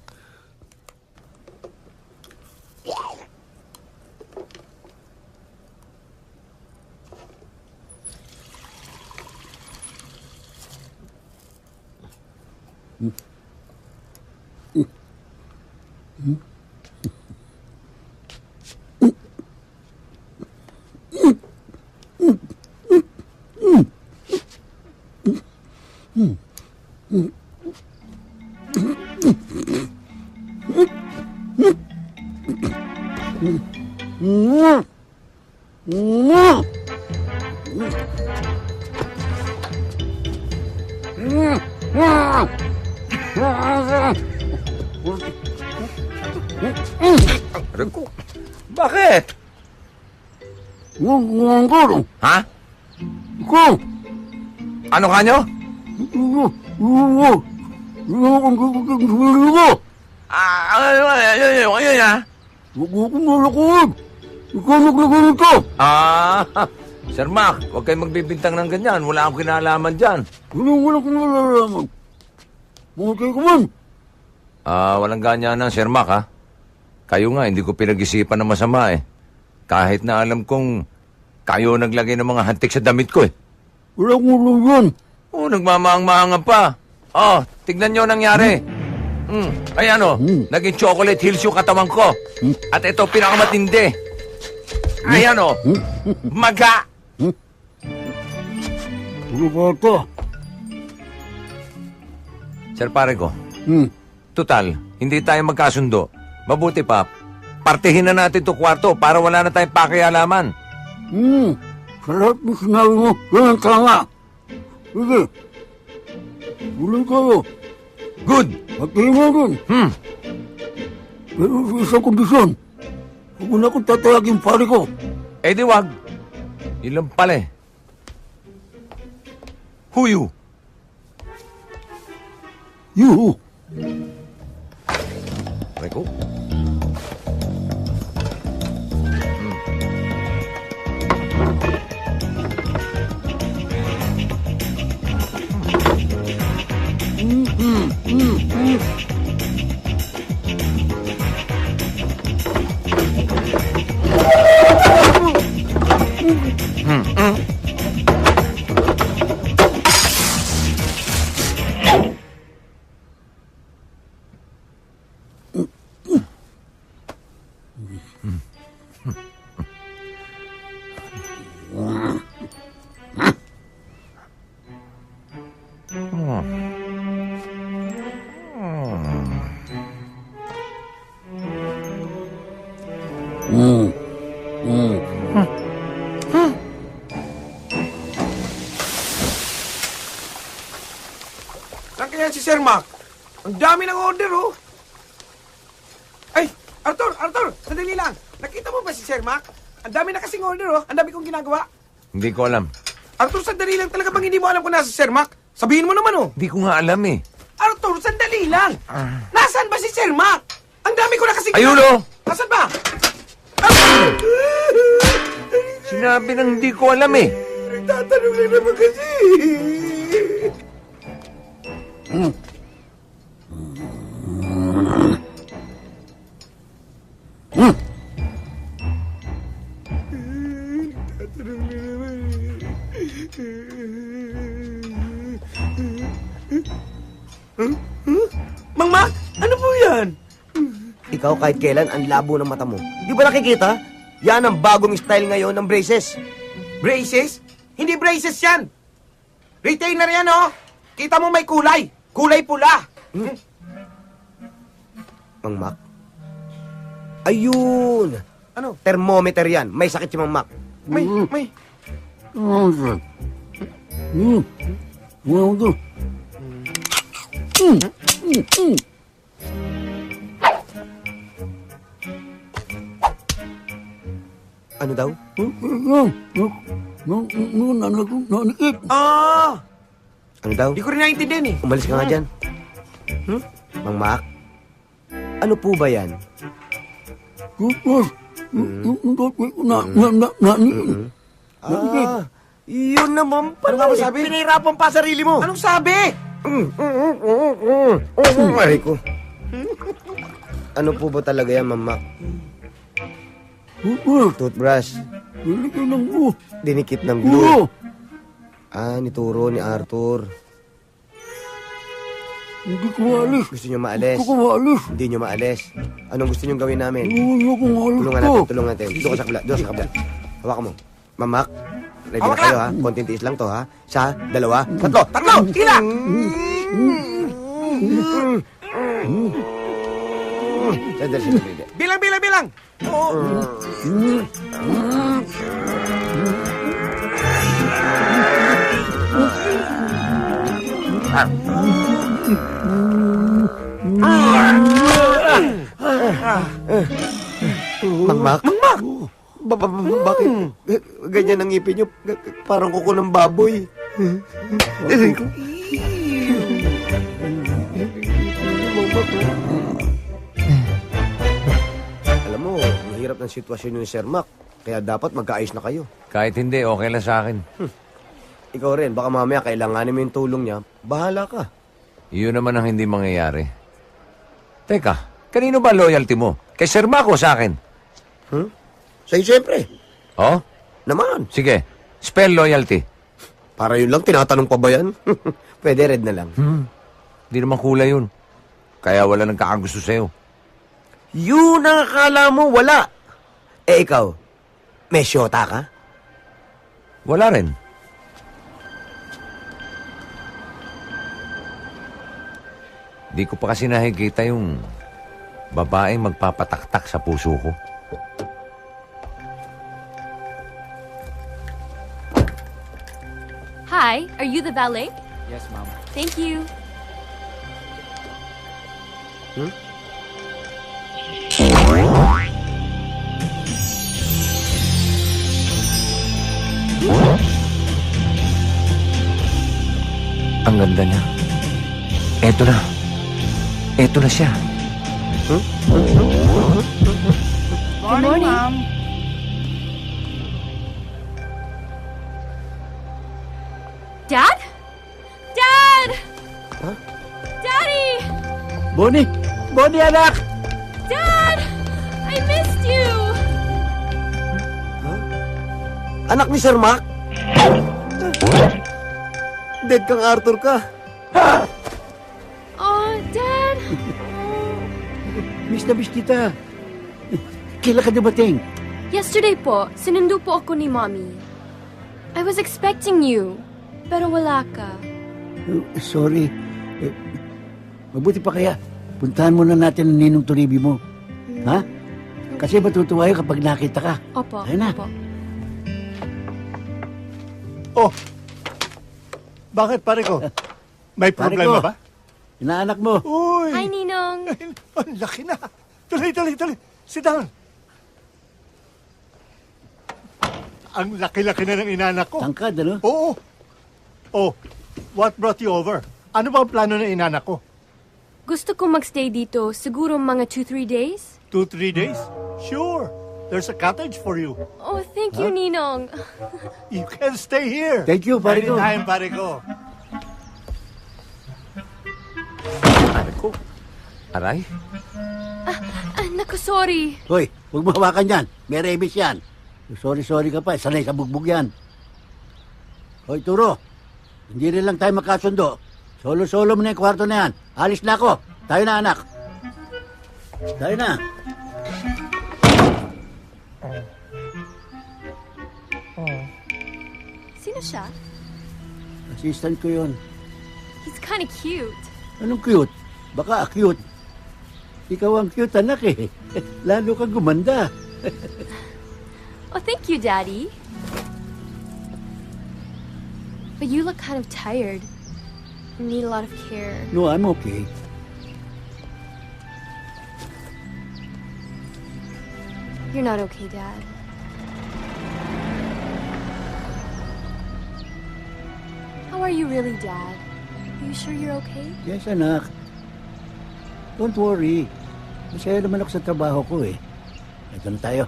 Rico, bakit? Ha? Ano ka nyo? Ayun ha? Sir Mac, huwag kayong magbibintang ng ganyan. Wala akong kinalaman dyan. Walang ganyanan, Sir Mac, ha? Kayo nga, hindi ko pinag-isipan na masama, eh. Kahit na alam kong kayo naglagay ng mga hantik sa damit ko, eh. Walang ulo yun. Nagmamahang-mahanga pa. Tignan nyo nangyari. Ay ano, naging chocolate hills yung katawan ko. At ito, pinakamatindi. Ay ano, maga. Ano ba ito? Sir, pare ko. Total, hindi tayo magkasundo. Mabuti pa, partihin na natin to kwarto para wala na tayong pakialaman. Sa lahat ng sinabi mo, yan ang tama. Sige. Tuloy kayo. Good. Partihin mo rin. Pero sa isang kondisyon, huwag mo na akong tatayagin pare ko. Eh di wag. Ilang pala eh. Who you? You. Rico? Saan kaya si Sir Mac? Ang dami ng order, oh. Ay, Arthur! Sandali lang. Nakita mo ba si Sir Mac? Ang dami na kasing order, oh. Ang dami kong ginagawa. Hindi ko alam. Arthur, sandali lang. Talaga bang hindi mo alam kung nasa si Sir Mac? Sabihin mo naman, oh. Hindi ko nga alam eh. Arthur, sandali lang. Nasaan ba si Sir Mac? Ang dami ko na kasing... Ayun, oh. Nasaan ba? Sinabi nang hindi ko alam eh. Nagtatanong lang naman kasi. Mang Mac, ano po yan? Ikaw kahit kailan ang labo ng mata mo. Di ba nakikita? Yan ang bagong style ngayon ng braces. Braces? Hindi braces yan. Retainer yan, oh. Kita mo may kulay. Kulay pula. Mang Mac. Ayun. Ano? Thermometer yan. May sakit si Mang Mac. May. Ano daw? Ano daw? Di ko rin naiintindihan eh. Umalis ka nga dyan. Mang Mac, ano po ba yan? Yun naman Ano nga ba sabi? Pinahirapan pa sarili mo. Anong sabi? Aray ko. Ano po ba talaga yan, Mama? Toothbrush. Dinikit ng glue. Nituro ni Arthur. Hindi ko maalis. Gusto niyo maalis? Hindi ko maalis. Hindi niyo maalis. Anong gusto niyo gawin namin? Hindi ko maalis. Tulungan natin. Doon ka sa kabila. Doon sa kabila. Hawakan mo. Mamak, ready na kayo ha? Konting tiis lang to ha? Isa, dalawa, tatlo. Tatlo! Tila! Sandali. Bilang! Mangmak? Bakit? Ganyan ang ngipin niyo. Parang kuko ng baboy. Alam mo, mahirap ng sitwasyon ni Sir Mac. Kaya dapat magkaayos na kayo. Kahit hindi, okay lang sa akin. Ikaw rin, baka mamaya kailanganin mo yung tulong niya. Bahala ka. Iyon naman ang hindi mangyayari. Teka, kanino ba loyalty mo? Kay Sir Mac o sa akin? Sa'yo siyempre. Oh? Naman. Sige, spell loyalty. Para yun lang, tinatanong pa ba yan? Pwede red na lang. Hindi naman kulay yun. Kaya wala nagkakagusto sa'yo. Yun ang akala mo, wala. Eh ikaw, may syota ka? Wala rin. Di ko pa kasi nakikita yung babaeng magpapataktak sa puso ko. Hi, are you the valet? Yes, ma'am. Thank you. Ang ganda niya. Eto na. Eto na siya. Good morning, Ma'am. Dad? Dad! Huh? Daddy! Bonnie! Bonnie, anak! Dad! I missed you! Anak ni Sir Mac? Dead kang Arthur ka. Oh, Dad! Miss na miss kita. Kailan ka dumating? Yesterday po, sinundo po ako ni Mommy. I was expecting you, pero wala ka. Sorry. Mabuti pa kaya. Puntahan muna natin ang ninong Turibi mo. Ha? Kasi matutuwa yun kapag nakita ka. Opo, Ayun na. opo. Oh, bakit pare ko? May Pare problema ko. ba? Inaanak mo. Uy! Hi, Ninong. Ang laki na. Tuloy. Sit down. Ang laki-laki na ng inanak ko. Tangkad, ano? Oo. Oh, what brought you over? Ano ba ang plano ng inanak ko? Gusto ko magstay dito, siguro mga 2-3 days. 2-3 days? Sure. There's a cottage for you. Oh, thank you, Ninong. You can stay here. Thank you, pare ko. Anytime, pare ko. Pare ko. Aray? Naku, sorry. Hoy, huwag mo hawakan yan. May rabies yan. Sorry ka pa. Sanay sa bugbog yan. Hoy, Turo. Hindi rin lang tayo makasundo. Solo-solo mo na yung kwarto na yan. Alis na ako. Tayo na, anak. Tayo na. Sino siya? Assistant ko yun. He's kind of cute. Anong cute? Baka cute. Ikaw ang cute, anak eh. Lalo kang gumanda. Oh, thank you, Daddy. But you look kind of tired. You need a lot of care. No, I'm okay. You're not okay, Dad. How are you really, Dad? Are you sure you're okay? Yes, anak. Don't worry. Masaya naman ako sa trabaho ko eh. Ito na tayo.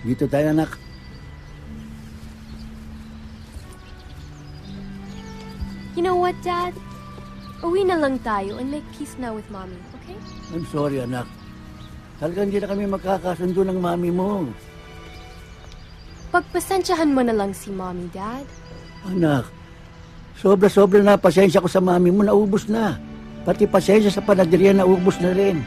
Dito tayo, anak. You know what, Dad? Uwi na lang tayo and make peace now with Mommy, okay? I'm sorry, anak. Talagang hindi na kami magkakasundo ng mami mo. Pagpasensyahan mo na lang si Mommy, Dad. Anak, sobra-sobra na pasensya ko sa mami mo, naubos na. Pati pasensya sa panaderia, naubos na rin.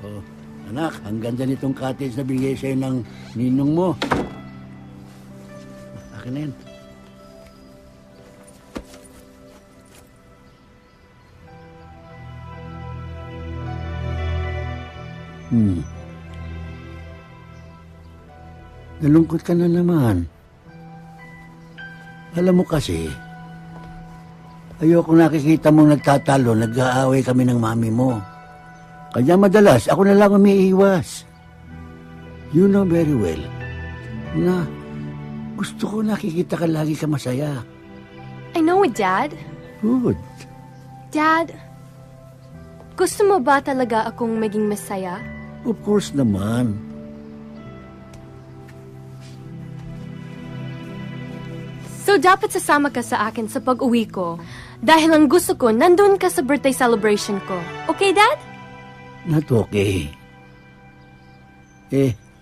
Oh, anak, ang ganda nitong cottage na binigay sa'yo ng ninong mo. Akin na yan. Nalungkot ka na naman. Alam mo kasi, ayoko nakikita mong nagtatalo, nag-aaway kami ng mami mo. Kaya madalas, ako na lang umiiwas. You know very well na gusto ko nakikita ka lagi ka masaya. I know it, Dad. Good. Dad, gusto mo ba talaga akong maging masaya? Of course naman. So, dapat sasama ka sa akin sa pag-uwi ko dahil ang gusto ko, nandun ka sa birthday celebration ko. Okay, Dad? Not okay.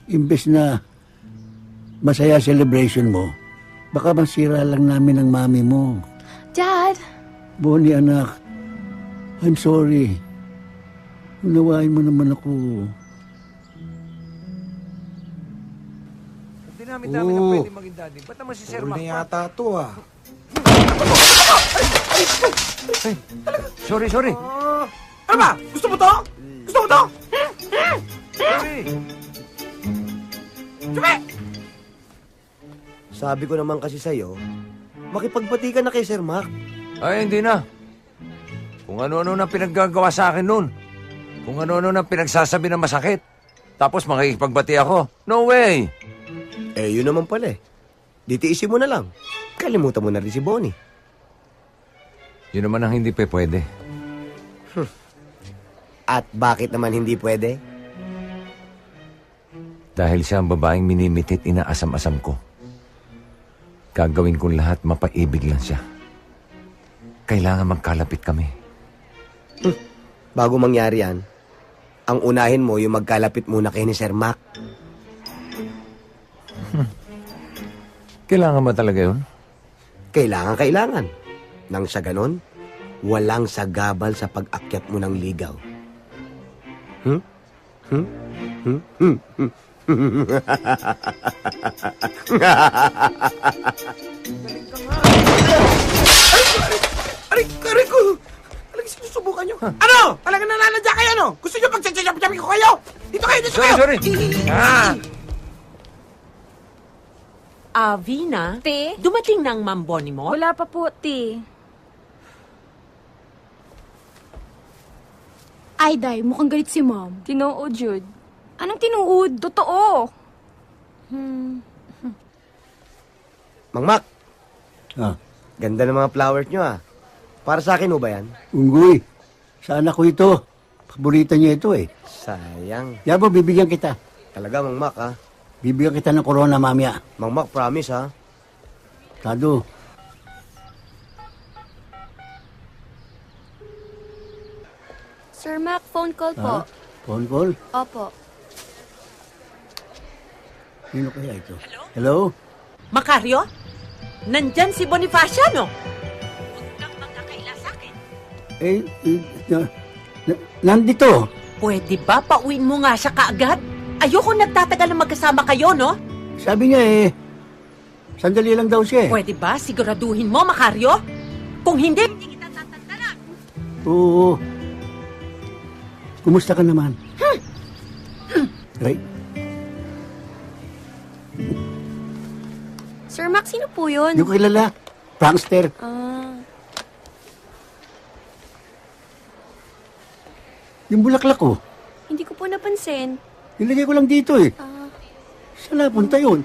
Imbes na masaya celebration mo, baka masira lang namin ang mami mo. Dad! Bonnie, anak, I'm sorry. Unawain mo naman ako. Dinami-dami na pwede maging daddy. Ba't naman si Sir Mac? yata to ah. Sorry. Ano ba? Gusto mo to? Gusto mo to? Sorry. Sabi ko naman kasi sa'yo, makipagbati ka na kay Sir Mac. Ay, hindi na. Kung ano-ano na pinaggagawa sa akin noon. Kung ano-ano na pinagsasabi na masakit. Tapos makikipagbati ako. No way! Yun naman pala eh. Ditiisin mo na lang. Kalimutan mo na rin si Bonnie. Yun naman ang hindi pwede. At bakit naman hindi pwede? Dahil siya ang babaeng minimitit, inaasam-asam ko. Gagawin kong lahat, mapaibig lang siya. Kailangan magkalapit kami. Bago mangyari yan, ang unahin mo yung magkalapit muna kay ni Sir Mac. Kailangan ba talaga yun? Kailangan. Nang sa ganon, walang sagabal sa pag-akyat mo ng ligaw. Aray ko! Talagang sinusubukan nyo. Ano? Talagang nananadya kayo, ano? Gusto nyo pag-chap-chap-chapin ko kayo? Dito kayo! Sorry. Vina? Te? Dumating na ang Ma'am Bonnie mo? Wala pa po, te. Ay, Day, mukhang galit si Mom. Tinuod, Jude. Anong tinuod? Totoo. Mang Mac, Ah, ganda ng mga flowers nyo ah. Para sa akin ho ba yan? Unggoy, sa anak ko ito. Paborito niya ito eh. Sayang. Yabo, bibigyan kita. Talaga, Mang Mac ah. Bibigyan kita ng corona mamaya. Mang Mac, promise ha. Tado. Sir Mac, phone call po. Ha? Phone call? Opo. Sino kaya ito? Hello? Macario? Nandyan si Bonifaciano. Huwag kang magkakaila sa akin. Nandito. Pwede ba pauwiin mo nga siya kaagad? Ayoko nagtatagal na magkasama kayo, no? Sabi niya sandali lang daw siya eh. Pwede ba siguraduhin mo, Macario? Kung hindi kita tatantanan. Oo. Kumusta ka naman? Right? Sir Mac, sino po yun? Yung kilala. Prankster. Yung bulaklak ko. Hindi ko po napansin. Nilagay ko lang dito eh. Saan napunta yun?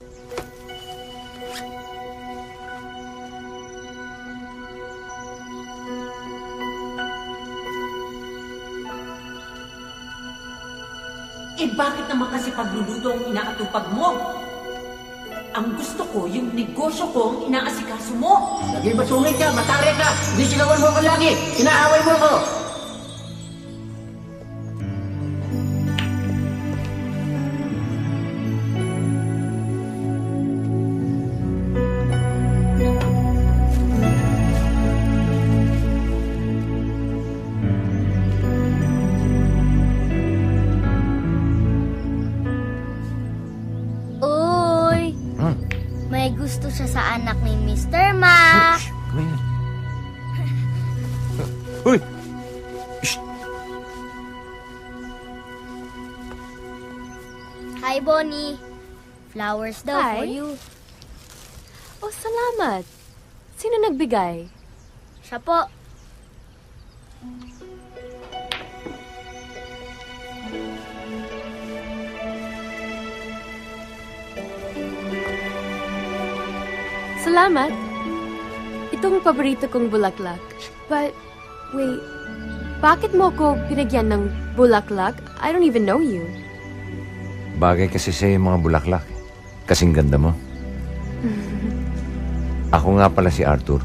bakit naman kasi pagluluto ang inaatupag mo? Ang gusto ko, yung negosyo ko ang inaasikaso mo. Naging masungit ka, matari ka. Hindi sigawan mo ko lagi. Inaaway mo ko. Uy! May gusto siya sa anak ni Mr. Mac. Uy! Hi, Bonnie. Flowers daw Hi. for you. Oh, salamat. Sino nagbigay? Siya po. Salamat. Itong paborito kong bulaklak. But, wait. Bakit mo ko pinagyan ng bulaklak? I don't even know you. Bagay kasi sa'yo yung mga bulaklak. Kasing ganda mo. Ako nga pala si Arthur.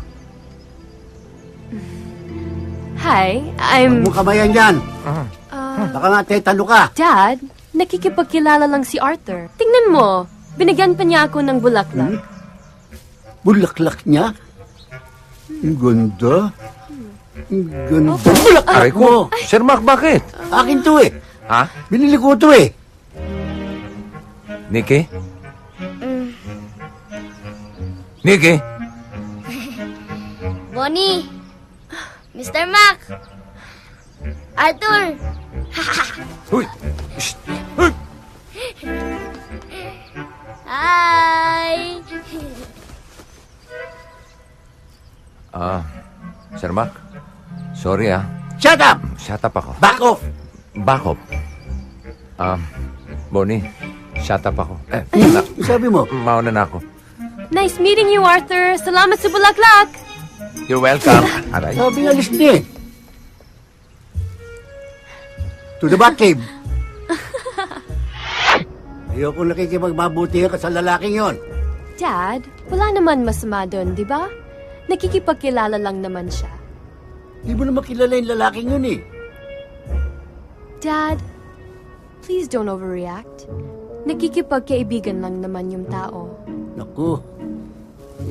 Hi, I'm... Huwag mo kamayan dyan. Baka nga tetalo ka. Dad, nakikipagkilala lang si Arthur. Tingnan mo, binigyan pa niya ako ng bulaklak. Bulaklak niya? Ang ganda. Ang ganda. Bulaklak Aray mo. ko. Sir Mac, bakit? Akin to eh. Ha? Binili ko to eh. Nikki? Nikki? Bonnie. Mr. Mac. Arthur. Uy! Shh! Uy! Hi. Sir Mac? Sorry Shut up! Shut up ako. Back off! Back up. Bonnie, shut up ako. Sabi mo? Mauna na ako. Nice meeting you, Arthur. Salamat sa bulaklak. You're welcome. Aray. Sabi nga alis niya eh. To the Batcave. Ayoko nakikipagmabuti ka sa lalaking yon. Dad, wala naman masama doon, di ba? Nakikipagkilala lang naman siya. Di mo naman kilala yung lalaking yun eh. Dad, please don't overreact. Nakikipagkaibigan lang naman yung tao. Naku,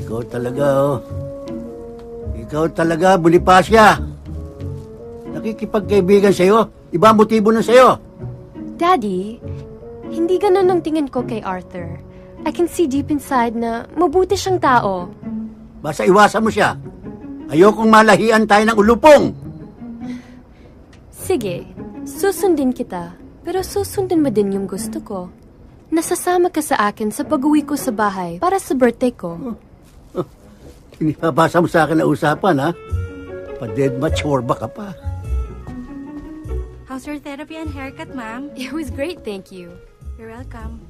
ikaw talaga oh. Ikaw talaga, Bonifacia. Nakikipagkaibigan sa'yo. Iba ang motibo na sa'yo. Daddy, hindi ganun ang tingin ko kay Arthur. I can see deep inside na mabuti siyang tao. Basta iwasan mo siya. Ayokong malahian tayo ng ulupong. Sige, susundin kita. Pero susundin mo din yung gusto ko. Nasasama ka sa akin sa pag-uwi ko sa bahay para sa birthday ko. Inipabasa mo sa akin na usapan, ha? Pa-dead mature ba ka pa? How's your therapy and haircut, ma'am? It was great, thank you. You're welcome.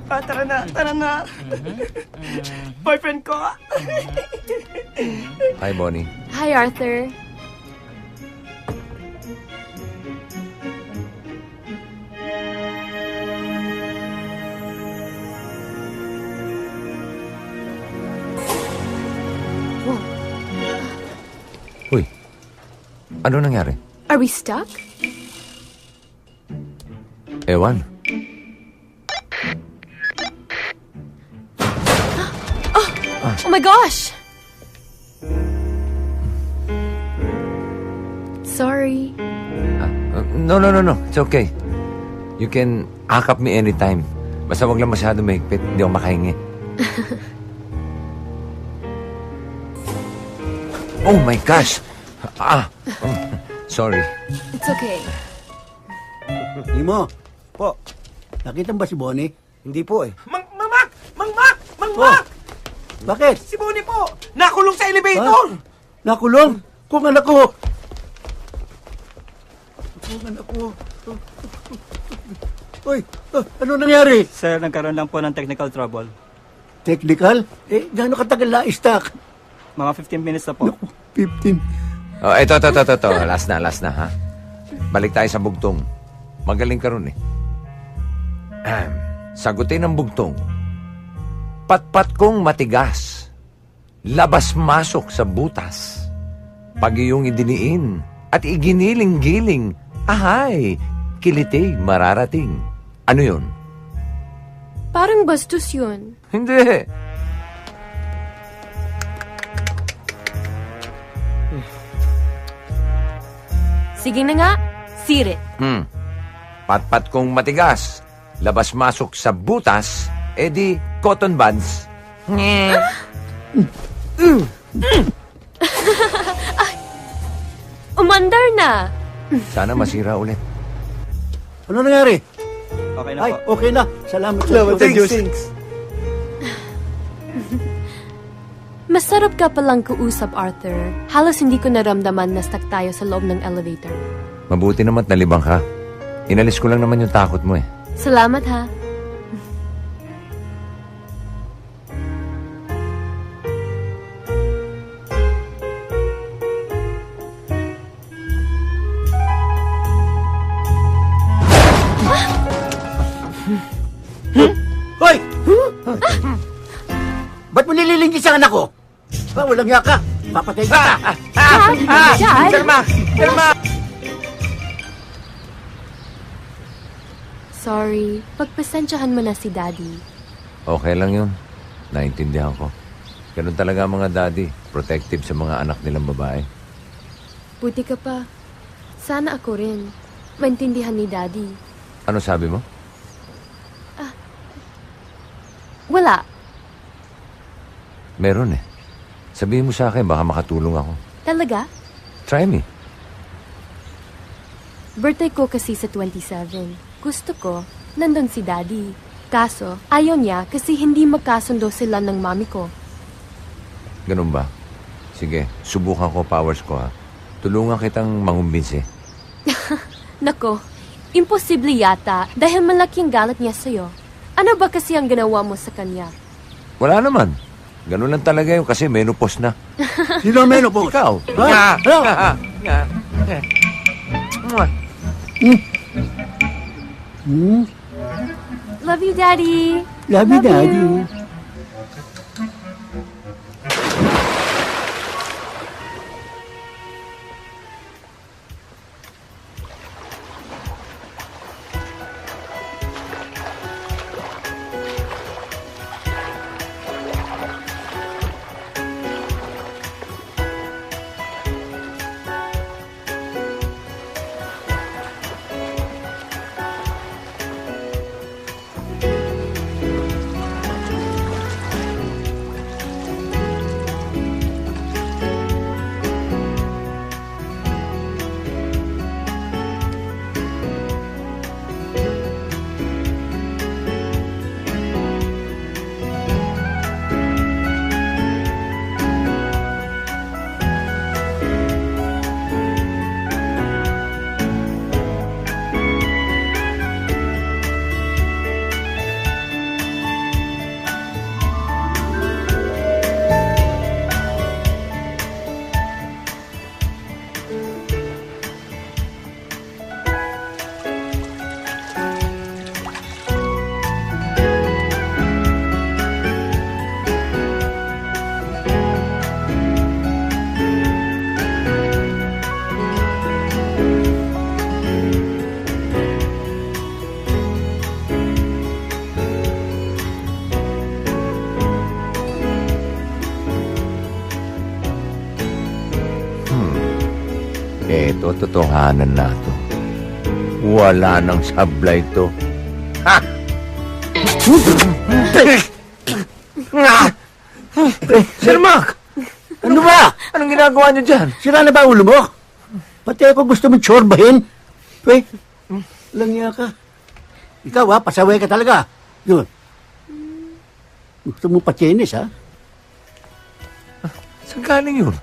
Tara na, tara na. Boyfriend ko. Hi, Bonnie. Hi, Arthur. Uy, ano nangyari? Are we stuck? Ewan. Oh my gosh! Sorry. No. It's okay. You can akap me anytime. Basta wag lang masyado mahigpit. Hindi ako makahingi. Oh my gosh! Sorry. It's okay. Imo, Po, nakita mo ba si Bonnie? hindi po eh. Mang Mac! Bakit? Si Bonnie po! Nakulong sa elevator! Nakulong? Kung anak ko! Kung anak ko! Uy, ano nangyari? Sir, nagkaroon lang po ng technical trouble. Technical? Eh, gaano katagal na stock? Mga 15 minutes na po. 15. Oh, ito. Last na, ha? Balik tayo sa bugtong. Magaling ka ron, eh. Sagutin ang bugtong. Patpat kong matigas, labas-masok sa butas. Pag iyong idiniin at iginiling-giling, ahay, kiliti mararating. Ano yun? Parang bastos yun. Hindi. Sige na nga, sirit. Patpat kong matigas, labas-masok sa butas, edi cotton buds. Umandar na. Sana masira ulit. Ano nangyari? Okay na Ay, po. okay na. Salamat Salamat sa Diyos. Masarap ka palang kausap, Arthur. Halos hindi ko naramdaman na stuck tayo sa loob ng elevator. Mabuti naman at nalibang ka. Inalis ko lang naman yung takot mo, eh. Salamat, ha? Hoy! Ba't mo nililingkis ang anak ko? Walang yaka. Papatay ka. Dad? Sir Mac! Sorry. Pagpasensyahan mo na si Daddy. Okay lang yun. Naintindihan ko. Ganun talaga ang mga daddy. Protective sa mga anak nilang babae. Buti ka pa. Sana ako rin. Maintindihan ni Daddy. Ano sabi mo? Wala. Meron, eh. Sabihin mo sa akin, baka makatulong ako. Talaga? Try me. Birthday ko kasi sa 27. Gusto ko, nandun si Daddy. Kaso, ayaw niya kasi hindi magkasundo sila ng mami ko. Ganun ba? Sige, subukan ko powers ko, ha. Tulungan kitang mangumbinsi. Nako, imposible yata dahil malaki ang galit niya sa'yo. Ano ba kasi ang ginawa mo sa kanya? Wala naman. Ganun lang talaga yun kasi menopause na. Sino ang menopause? Ikaw. Ha? Love you, Daddy. Love you, Daddy. Eto, totohanan na to. Wala nang sablay to. Ha! Sir Mac! Ano ba? Anong ginagawa niyo dyan? Sira na ba ulo mo? Pati ako gusto mong tsorbahin. Langya ka. Ikaw ha, pasaway ka talaga. Yun. Gusto mo patyenis ha? Saan galing yun?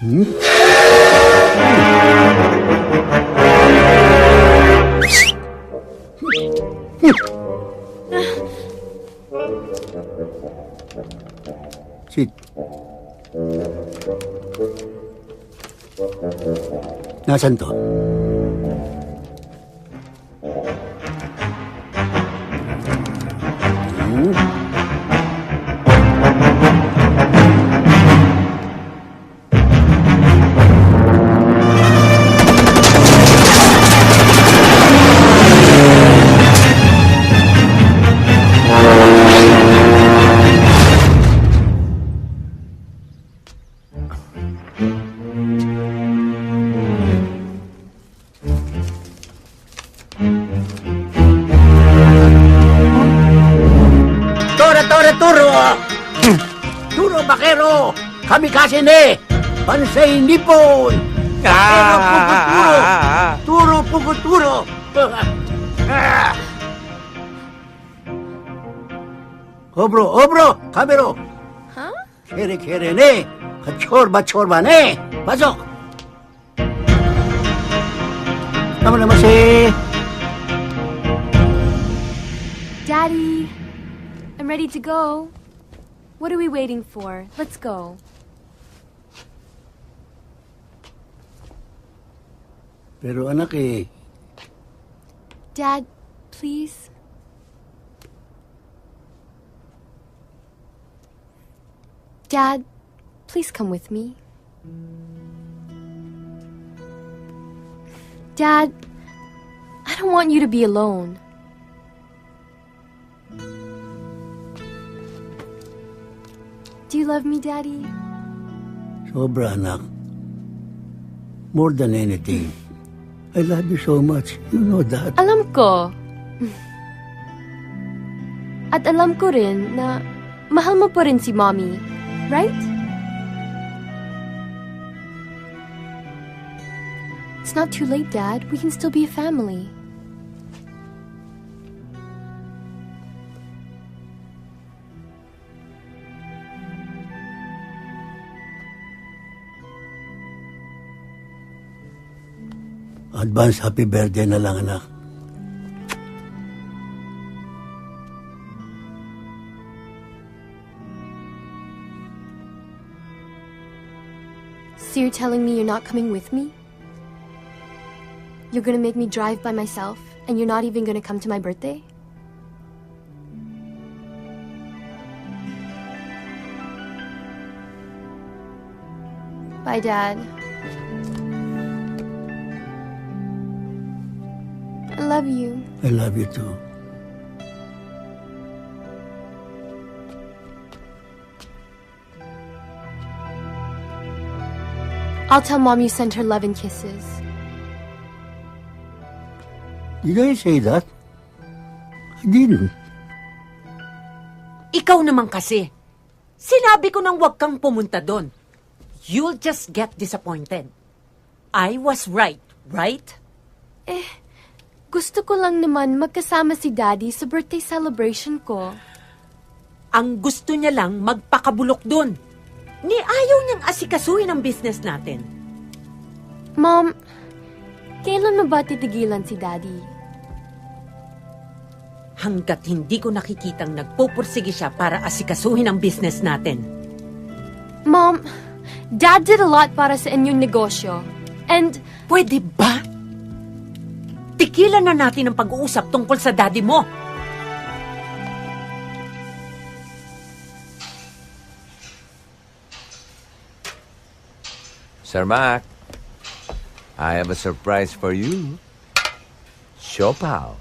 Sit. Nasaan to? Turo! Turo, bakero! Kamikaze ne! Pansay Nippon! Bakero, puguturo! Turo, puguturo! Obro! Kamero! Huh? Kere ne! Chorba ne! Pasok! Naman si... Daddy, I'm ready to go. What are we waiting for? Let's go. Pero anak Dad, please. Dad, please come with me. Dad, I don't want you to be alone. Do you love me, Daddy? Sobra, anak. More than anything. I love you so much. You know that. Alam ko. At alam ko rin na mahal mo pa rin si Mommy. Right? It's not too late, Dad. We can still be a family. Advance happy birthday na lang, anak. So you're telling me you're not coming with me? You're gonna make me drive by myself, and you're not even gonna come to my birthday? Bye, Dad. I love you. I love you too. I'll tell Mom you sent her love and kisses. Did I say that? I didn't. Ikaw naman kasi. Sinabi ko nang huwag kang pumunta doon. You'll just get disappointed. I was right? Gusto ko lang naman magkasama si Daddy sa birthday celebration ko. Ang gusto niya lang magpakabulok doon. Ni ayaw niyang asikasuhin ang business natin. Mom, kailan mo ba titigilan si Daddy? Hanggat hindi ko nakikitang nagpupursige siya para asikasuhin ang business natin. Mom, Dad did a lot para sa inyong negosyo. And... Pwede ba? Tigilan na natin ang pag-uusap tungkol sa daddy mo. Sir Mac, I have a surprise for you. Siopaw.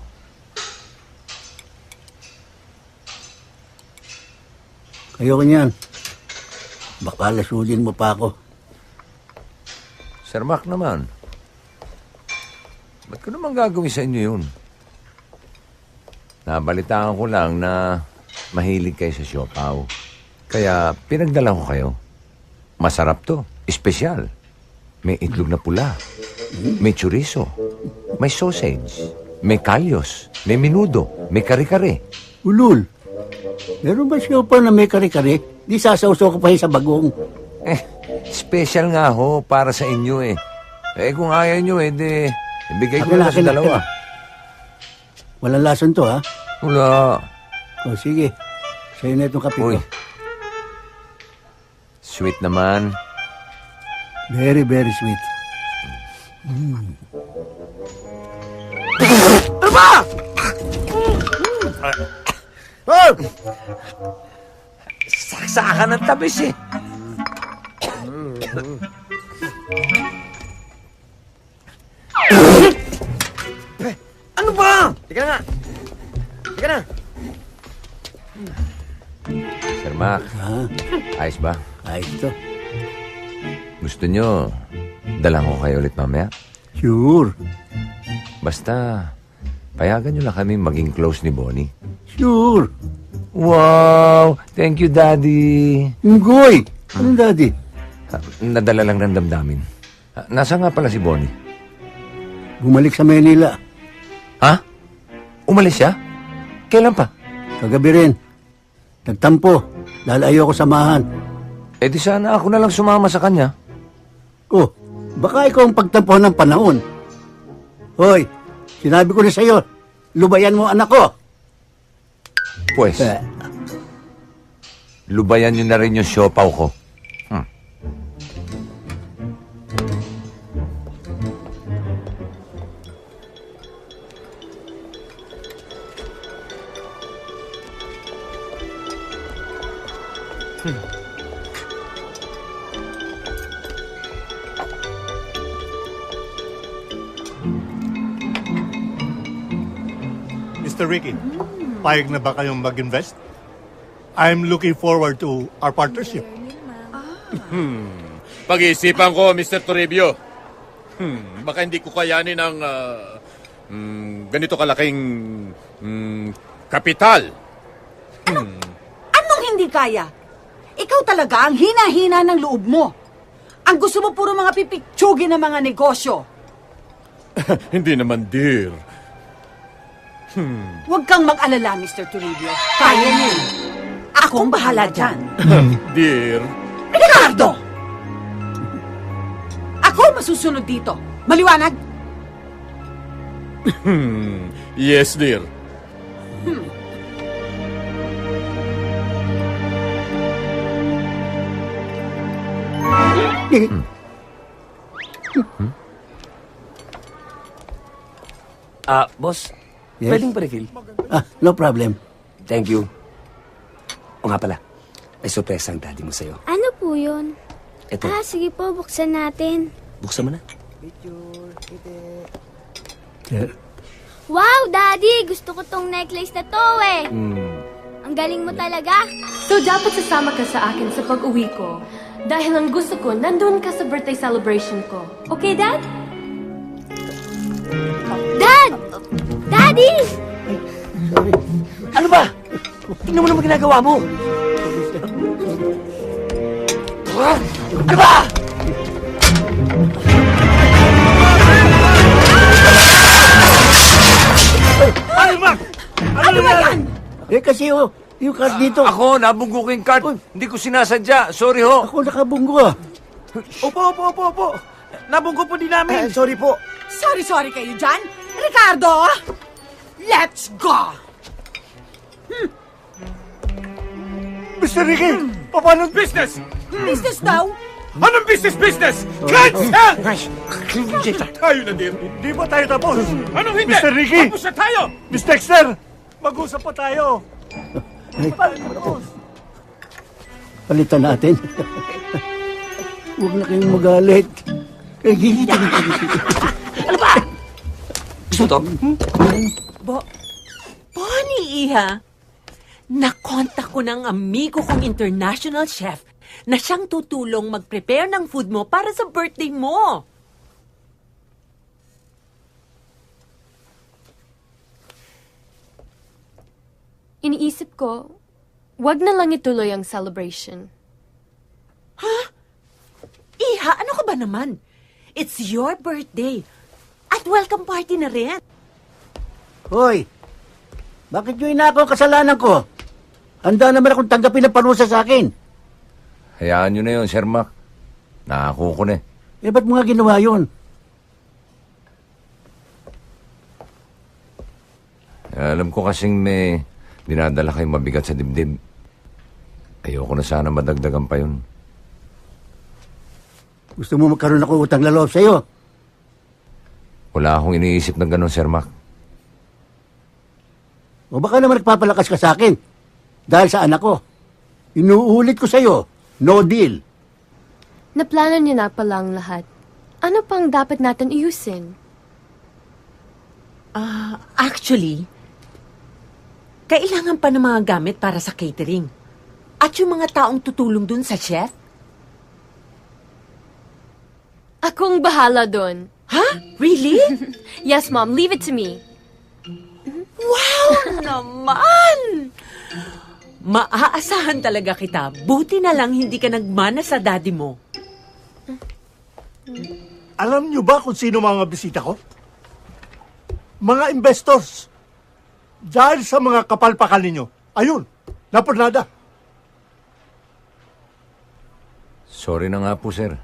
Ayoko niyan. Baka lasudin mo pa ako. Sir Mac naman. Ba't ko naman gagawin sa inyo yun? Nabalitaan ko lang na mahilig kayo sa siopaw. Kaya pinagdala ko kayo. Masarap to. Espesyal. May itlog na pula. May chorizo. May sausage. May kalyos. May minudo. May kare-kare. Ulul. Meron ba siya pa na may kare-kare? Di sasawsaw ko pa sa bagong. Special nga ho para sa inyo eh. Eh kung ayaw nyo eh, di ibigay ko na sa dalawa. Walang lason to, ha? Wala. O, sige. Sa'yo na itong kape ko. Uy. Sweet naman. Very, very sweet. Ano ba? Oh! Saksakan ng tabis eh. Ano ba? Teka na nga. Teka na. Sir Mac, ayos ba? Ayos to. Gusto nyo, dalang ko kayo ulit mamaya? Sure. Basta, payagan nyo lang kami maging close ni Bonnie. Sure. Wow! Thank you, Daddy. Ngoy! Anong daddy? Nadala lang ng damdamin. Nasa nga pala si Bonnie? Bumalik sa Manila. Ha? Umalis siya? Kailan pa? Kagabi rin. Nagtampo. Dahil ayoko samahan. Eh di sana ako na lang sumama sa kanya. Oh, baka ikaw ang pagtampuhan ng panahon. Hoy, sinabi ko na sa'yo, lubayan mo anak ko. Pues, lubayan nyo na rin yung siopaw ko. Mr. Ricky, payag na ba kayong mag-invest? I'm looking forward to our partnership. Pag-iisipan ko, Mr. Toribio. Baka hindi ko kayanin ang ganito kalaking kapital. Anong hindi kaya? Ikaw talaga ang hina-hina ng loob mo. Ang gusto mo puro mga pipitsugin ng mga negosyo. Hindi naman, dear. Huwag kang mag-alala, Mr. Toribio. Kaya niyo. Akong bahala dyan. Dear. Ricardo! Ako masusunod dito. Maliwanag? Yes, dear. Boss, Yes? pwedeng pa-refill? No problem. Thank you. O nga pala, may sorpresa ang daddy mo sa'yo. Ano po yun? Ito, Sige po, buksan natin. buksan mo na. Wow, Daddy! Gusto ko tong necklace na to eh. Ang galing mo talaga. So, dapat sasama ka sa akin sa pag-uwi ko. Dahil ang gusto ko, nandun ka sa birthday celebration ko. Okay, Dad? Dad! Daddy! Ano ba? Tingnan mo naman ginagawa mo. Ano ba? Ay, Mac! Ano ba yan? Eh kasi yung card dito. Ako, nabunggo ko yung card. Hindi ko sinasadya. Sorry ho. Ako nakabunggo ah. Opo. Nabunggo po din namin. Sorry po. Sorry kayo dyan. Ricardo! Let's go! Mr. Ricky, paano? Business! Business daw? Anong business? Cancel! Tayo na, dear. Di ba tayo tapos? Anong hindi? Mr. Ricky! Tapos na tayo! Miss Dexter! Mag-usap pa tayo! Palitan natin. Huwag na kayong magalit. Ano ba? Gusto mo to? Bonnie, Iha. Nakontak ko ng amigo kong international chef na siyang tutulong mag-prepare ng food mo para sa birthday mo. Iniisip ko, wag na lang ituloy ang celebration. Iha, ano ka ba naman? It's your birthday. At welcome party na rin. Hoy, bakit nyo inako ang kasalanan ko? Handa naman akong tanggapin ang parusa sa akin. Hayaan nyo na yun, Sir Mac. Nangako ko na eh. Eh, ba't mo nga ginawa yun? Alam ko kasing may dinadala kayong mabigat sa dibdib. Ayoko na sana madagdagan pa yun. Gusto mo magkaroon ako utang na loob sa'yo? Wala akong iniisip ng ganun, Sir Mac. O baka naman nagpapalakas ka sa akin dahil sa anak ko. Inuulit ko sa'yo, no deal. Naplano niyo na palang lahat. Ano pang dapat natin iusin? Actually, kailangan pa ng mga gamit para sa catering. At yung mga taong tutulong dun sa chef. Akong bahala doon. Ha? Really? Yes, Mom. Leave it to me. Wow naman! Maaasahan talaga kita. Buti na lang hindi ka nagmana sa daddy mo. Alam niyo ba kung sino mga bisita ko? Mga investors. Dahil sa mga kapalpakan ninyo. Ayun, napunada. Sorry na nga po, sir.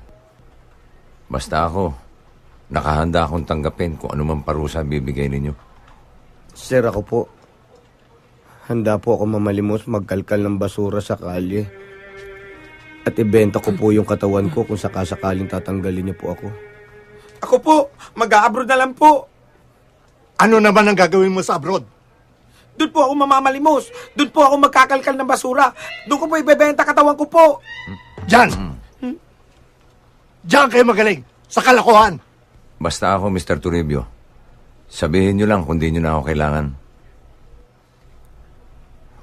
Basta ako, nakahanda akong tanggapin kung anumang parusa bibigay ninyo. Sir, ako po. Handa po ako mamalimos magkalkal ng basura sa kalye. At ibenta ko po yung katawan ko kung sakasakaling tatanggalin niyo po ako. Ako po, mag-a-abroad na lang po. Ano naman ang gagawin mo sa abroad? Doon po ako mamamalimos. Doon po ako magkakalkal ng basura. Doon ko po ibebenta katawan ko po. Diyan! Diyan kayo magaling. Sa kalokohan. Basta ako, Mr. Toribio. Sabihin nyo lang kung di nyo na ako kailangan.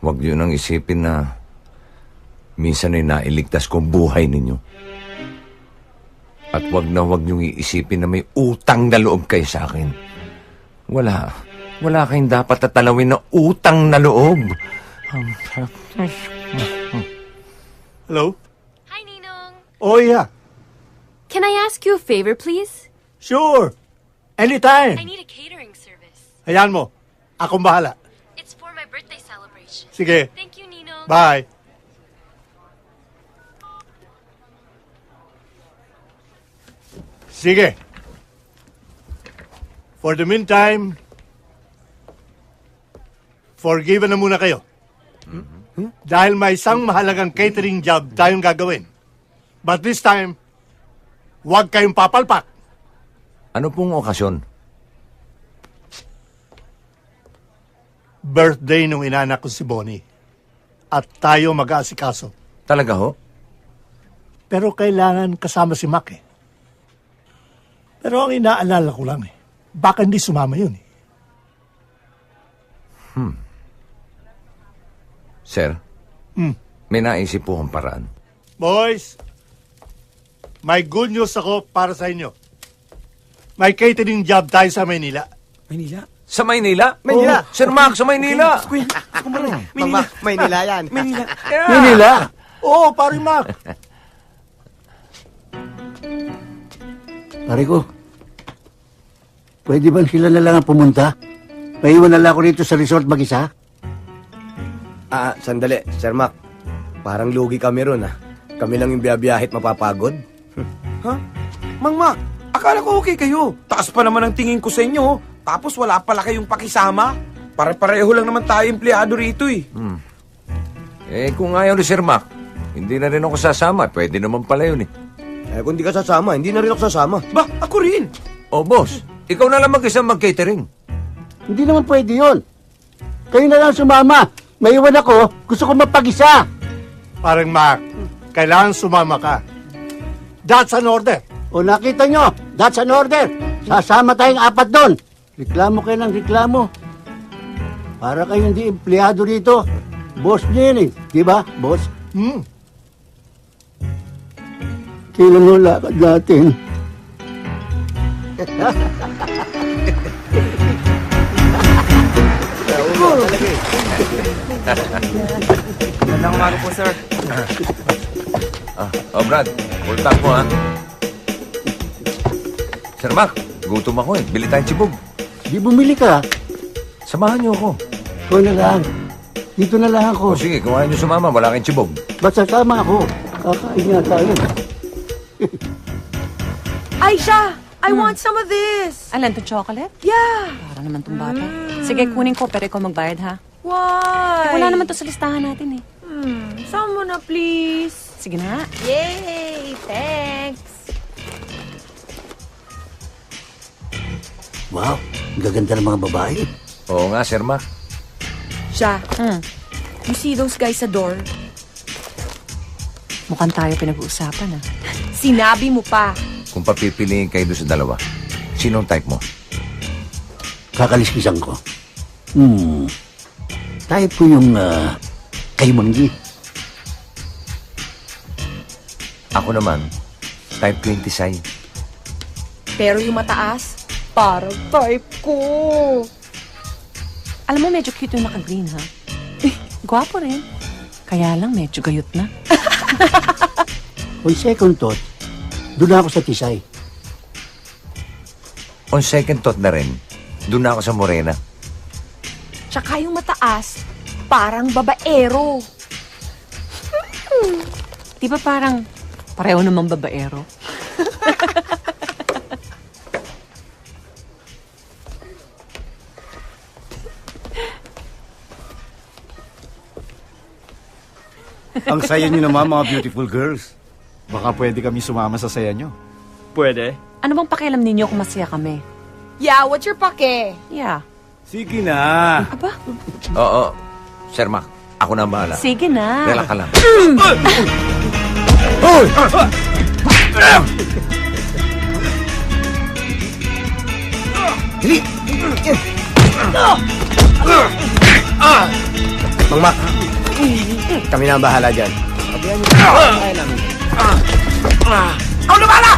Huwag nyo nang isipin na minsan ay nailigtas ko ang buhay ninyo. At huwag nyong iisipin na may utang na loob kayo sa akin. Wala kayong dapat tatalawin na utang na loob. Hello? Hi, Ninong. Oh, yeah. Can I ask you a favor, please? Sure. Anytime. I need a catering service. Hayaan mo. Akong bahala. It's for my birthday celebration. Sige. Thank you, Ninong. Bye. Sige. For the meantime, forgiven na muna kayo. Dahil may isang mahalagang catering job tayong gagawin. But this time, huwag kayong papalpak. Ano pong okasyon? Birthday nung inanak ko si Bonnie. At tayo mag-aasikaso. Talaga ho? Pero kailangan kasama si Mac eh. Pero ang inaalala ko lang eh, baka hindi sumama yun eh. Sir, may naisip po akong paraan. Boys, may good news ako para sa inyo. May catering job tayo sa Maynila. Maynila? Sa Maynila? Maynila. Sir Mac, sa Maynila. Kuya, Maynila. Maynila yan. Maynila. Maynila? Oo, pare Mac. Pare ko, pwede ba sila na lang ang pumunta? Maiwan na lang ako dito sa resort mag-isa? Sandali, Sir Mac. Parang lugi kami ron, Kami lang yung biyabiyahit mapapagod. Ha? Mang Mac, akala ko okay kayo. Taas pa naman ang tingin ko sa inyo. Tapos wala pala kayong pakisama. Pare-pareho lang naman tayo empleyado rito eh. Kung ayaw ni Sir Mac, hindi na rin ako sasama. Pwede naman pala yun eh. Kung di ka sasama, hindi na rin ako sasama. Ba, ako rin. O boss, ikaw na lang mag-isang mag-catering. Hindi naman pwede yun. Kayo na lang sumama. Maiwan ako, gusto ko mapag-isa. Parang Mac, kailangan sumama ka. That's an order. O nakita nyo, that's an order. Sasama tayong 4 doon. Reklamo kayo ng reklamo. Para kayo hindi empleyado rito. Boss nyo yun eh. Di ba, boss? Kailan mo lakad natin? Magandang umaga po, sir. Brad, full tank mo ha. Sir Mac, gutom ako eh. Bili tayong tsibog. Di bumili ka. Samahan niyo ako. Ikaw na lang. Dito na lang ako. O sige, kung ayaw niyo sumama, wala kayong tsibog. Basta sama ako. Kakain nga tayo. Aisha, I want some of this. Alan, to chocolate? Yeah. Para naman tong bata. Sige, kunin ko, pero ikaw magbayad, ha? Why? Wala naman to sa listahan natin, eh. Saan mo na, please? Sige na. Yay! Thanks. Wow, ang gaganda ng mga babae. Oo nga, Sir Mac. Siya, you see those guys sa door? Mukhang tayo pinag-uusapan, ha? Sinabi mo pa. Kung papipiliin kayo doon sa dalawa, sinong type mo? Kakaliskisan ko. Tayo po yung kayo manggi. Ako naman, type 26. Pero yung mataas, parang type ko. Alam mo, medyo cute yung naka-green, ha? Gwapo rin. Kaya lang, medyo gayot na. On second thought, doon ako sa Tisay. On second thought na rin, doon na ako sa Morena. Tsaka yung mataas, parang babaero. Di ba parang pareho namang babaero? Ang saya niyo naman, mga beautiful girls. Baka pwede kami sumama sa saya niyo. Pwede. Ano bang pakialam ninyo kung masaya kami? Yeah, what's your pake? Yeah. Sige na. Aba? Oo, Sir Mac, ako na ang bahala. Sige na. Relax ka lang. Mang Mac, kami na ang bahala dyan. Sabihan niyo na. Kaya namin. Ako na bala!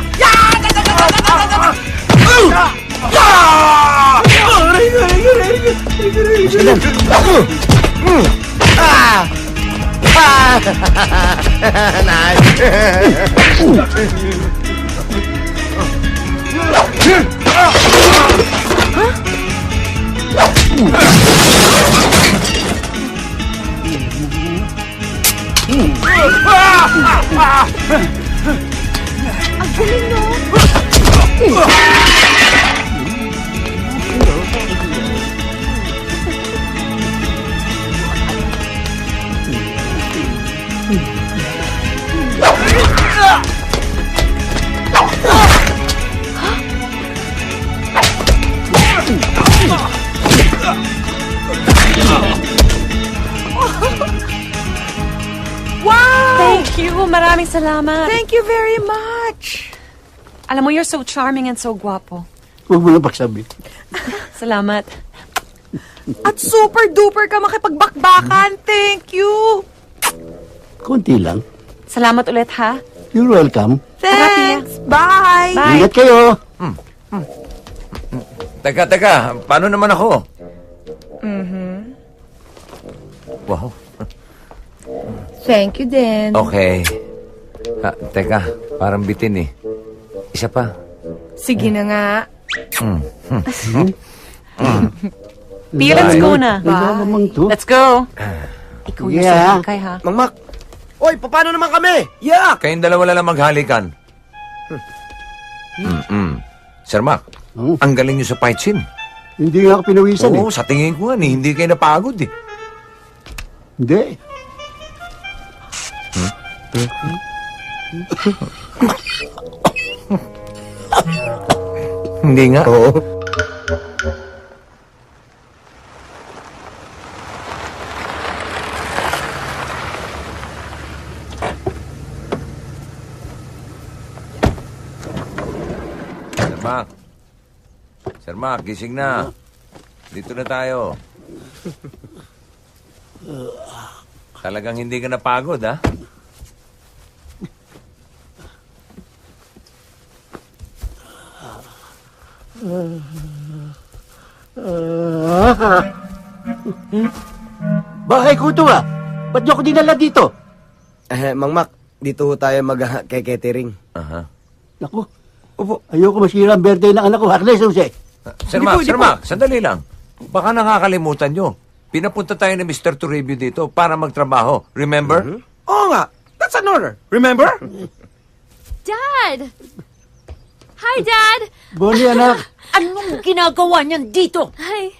Ang galing, no? Wow! Thank you. Maraming salamat. Thank you very much. Alam mo, you're so charming and so guwapo. Huwag mo na pagsabi. Salamat. At super duper ka makipagbakbakan. Thank you. Konti lang. Salamat ulit, ha? You're welcome. Thanks. Bye. Ingat kayo. Teka, paano naman ako? Wow. Thank you din. Okay. Teka, parang bitin eh. Isa pa. Sige na nga. Pia, let's go na. Let's go. Ikaw yung Yeah. sakay, ha? Mang Mac, oy, paano naman kami? Yeah! Kayong dalawa lang maghalikan. Sir Mac, ang galing nyo sa fight scene. Hindi nga ako pinawisan Oo, sa tingin ko nga eh, hindi kayo napagod eh. Hindi. Hindi nga. Oo. Sir Mac, gising na. Dito na tayo. Talagang hindi ka napagod, ha? Bakay ko ito Ba't niyo ako dinala dito? Mang Mac, dito ho tayo mag-catering. Naku, ayoko masira ang birthday ng anak ko, Harles Jose. Sir Mac, sandali lang. Baka nakakalimutan nyo. Pinapunta tayo ni Mr. Toribio dito para magtrabaho. Remember? Oo nga. That's an order. Remember? Dad! Hi, Dad! Bonnie, anak. Anong ginagawa niyan dito? Hi.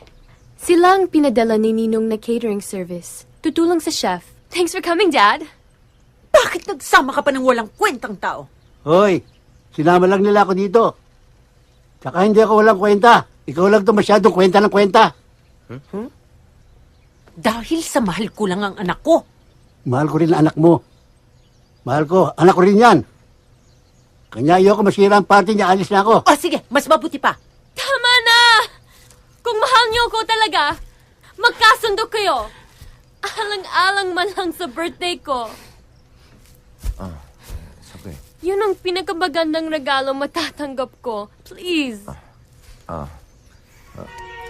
Sila ang pinadala ni Ninong na catering service. Tutulong sa chef. Thanks for coming, Dad. Bakit nagsama ka pa ng walang kwentang tao? Hoy, sinama lang nila ako dito. Tsaka hindi ako walang kwenta. Ikaw lang to masyadong kwenta ng kwenta. Dahil sa mahal ko lang ang anak ko. Mahal ko rin ang anak mo. Mahal ko, anak ko rin yan. Kanya ayoko masira ang party niya, alis na ako. O sige, mas mabuti pa. Tama na! Kung mahal niyo ko talaga, magkasundo kayo. Alang-alang man lang sa birthday ko. Sabi. Yun ang pinakamagandang regalo matatanggap ko. Please.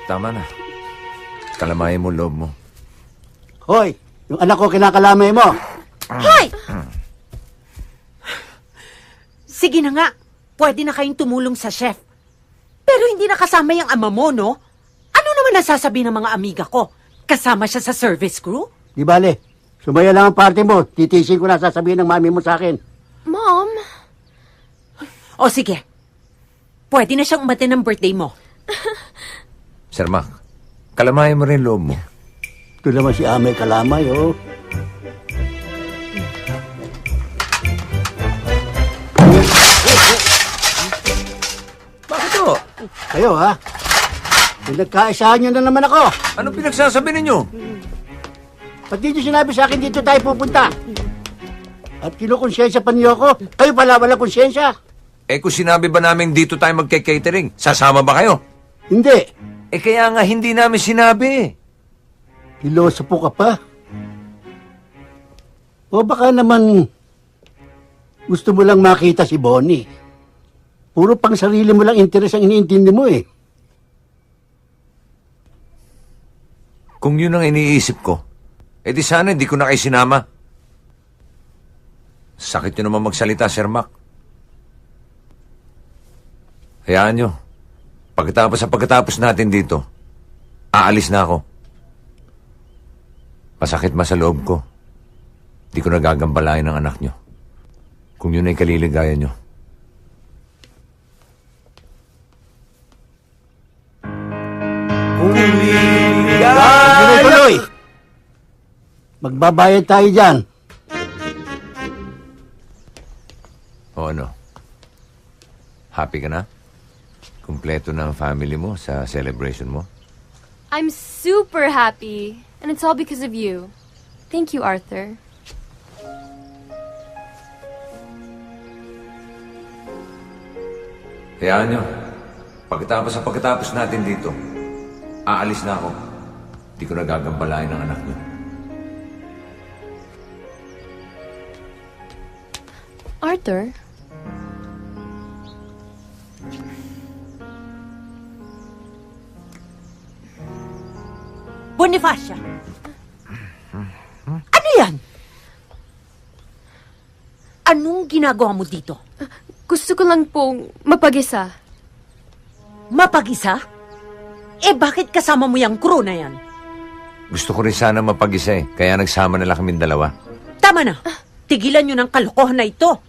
Tama na. Kalamayin mo loob mo. Hoy, yung anak ko kinakalamay mo. Hoy! Sige na nga, pwede na kayong tumulong sa chef. Pero hindi nakasama yung ama mo, no? Ano naman nasasabi ng mga amiga ko? Kasama siya sa service crew? Di bale, sumaya lang ang party mo. Titisin ko na sasabihin ng mami mo sa akin. Mom? O sige, pwede na siyang umatin ng birthday mo. Sir Mac, kalamayin mo rin loob mo. Ito naman si Amay Kalamay, oh. Bakit to? Kayo, ha? Pinagkaisahan niyo na naman ako. Anong pinagsasabi ninyo? Pati niyo sinabi sa akin dito tayo pupunta. At kinukonsensya pa niyo ako. Kayo pala walang konsensya. Eh kung sinabi ba namin dito tayo magke-catering, sasama ba kayo? Hindi. Eh kaya nga hindi namin sinabi. Pilosopo ka pa. O baka naman gusto mo lang makita si Bonnie. Puro pang sarili mo lang interes ang iniintindi mo eh. Kung yun ang iniisip ko, eh di sana hindi ko na kayo sinama. Sakit nyo naman magsalita, Sir Mac. Hayaan nyo. Pagkatapos natin dito, aalis na ako. Masakit ma sa loob ko. Di ko nagagambalain ng anak nyo. Kung yun ay kaliligayan nyo. Tuloy! Magbabayad tayo dyan. O ano? Happy ka na? Kumpleto na ang family mo sa celebration mo? I'm super happy. And it's all because of you. Thank you, Arthur. Hayaan nyo. Pagkatapos natin dito, aalis na ako. Di ko nagagambalain ng anak nyo. Arthur? Bonifacia! Ano yan? Anong ginagawa mo dito? Gusto ko lang pong mapag-isa. Mapag-isa? Eh bakit kasama mo yung crew na yan? Gusto ko rin sana mapag-isa eh, kaya nagsama na lang kaming dalawa. Tama na! Tigilan nyo ng kalokohan na ito.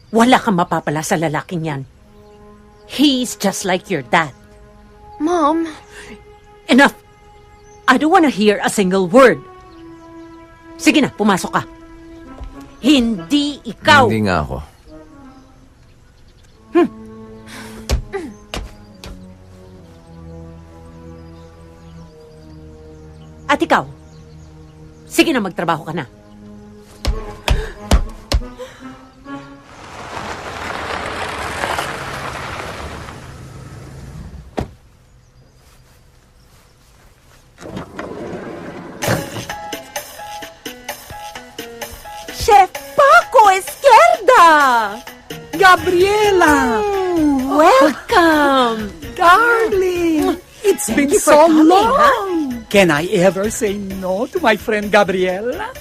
Wala kang mapapala sa lalaking yan. He's just like your dad. Mom? Enough! I don't wanna hear a single word. Sige na, pumasok ka. Hindi ikaw. Hindi nga ako. At ikaw? Sige na, magtrabaho ka na. Chef Paco Esquerda! Gabriela! Welcome! Darling! It's been Thank you for so coming, long! Can I ever say no to my friend Gabriela?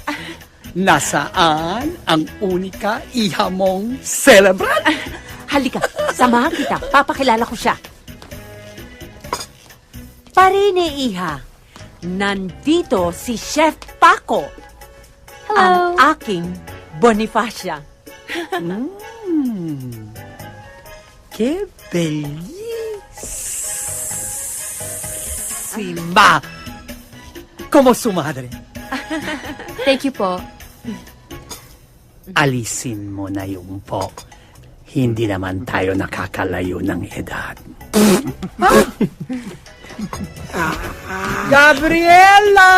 Nasaan ang unika iha mong celebrant? Halika, samahan kita. Papakilala ko siya. Parine, iha. Nandito si Chef Paco. Hello. Ang aking Bonifacia. Qué bellísima. Como su madre. Thank you po. Alisin mo na yung po. Hindi naman tayo nakakalayo ng edad. Gabriela!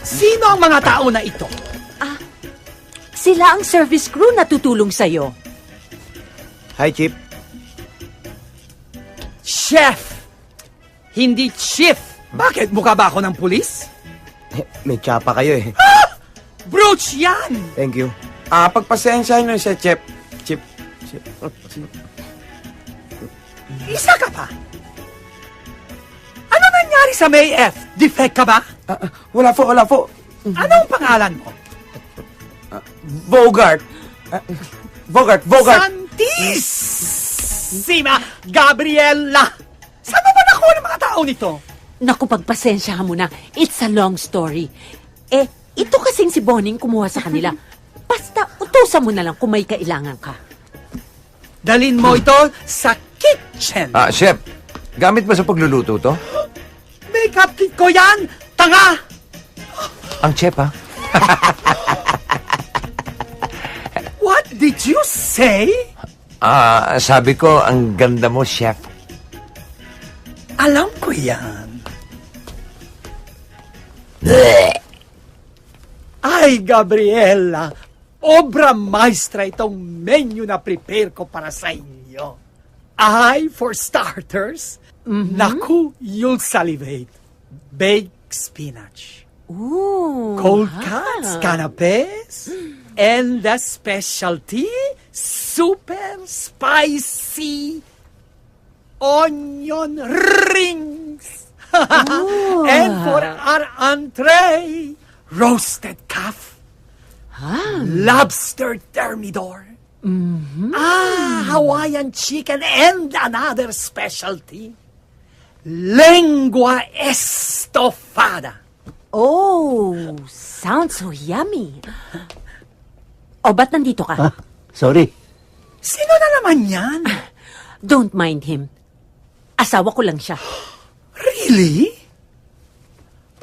Sino ang mga tao na ito? Sila ang service crew na tutulong sa'yo. Hi, Chip. Chef! Hindi chief! Bakit? Mukha ba ako ng pulis? May tsapa kayo eh. Brooch yan! Thank you. Pagpasensyahin nyo siya, Chip. Chip. Isa ka pa! Ano nangyari sa May F? Defect ka ba? Wala po. Anong pangalan mo? Bogart. Santissima Gabriela! Saan mo ba nakuha ng mga tao nito? Naku, pagpasensyahan mo na. It's a long story. Ito kasing si Boning kumuha sa kanila. Basta, utusan mo na lang kung may kailangan ka. Dalin mo ito sa kitchen. Chef, gamit ba sa pagluluto to? Makeup kit ko yan! Tanga! Ang chef, ha? What did you say? Sabi ko, ang ganda mo, chef. Alam ko yan. Ay, Gabriela, obra maestra itong menu na prepare ko para sa inyo. Ay, for starters, naku, you'll salivate. Baked spinach. Ooh. Cold cuts, canapes, and the specialty, super spicy onion rings. And for our entree, roasted calf, lobster thermidor, Hawaiian chicken, and another specialty, lengua estofada. Oh, sounds so yummy. O, ba't nandito ka? Sorry. Sino na naman yan? Don't mind him. Asawa ko lang siya. Really?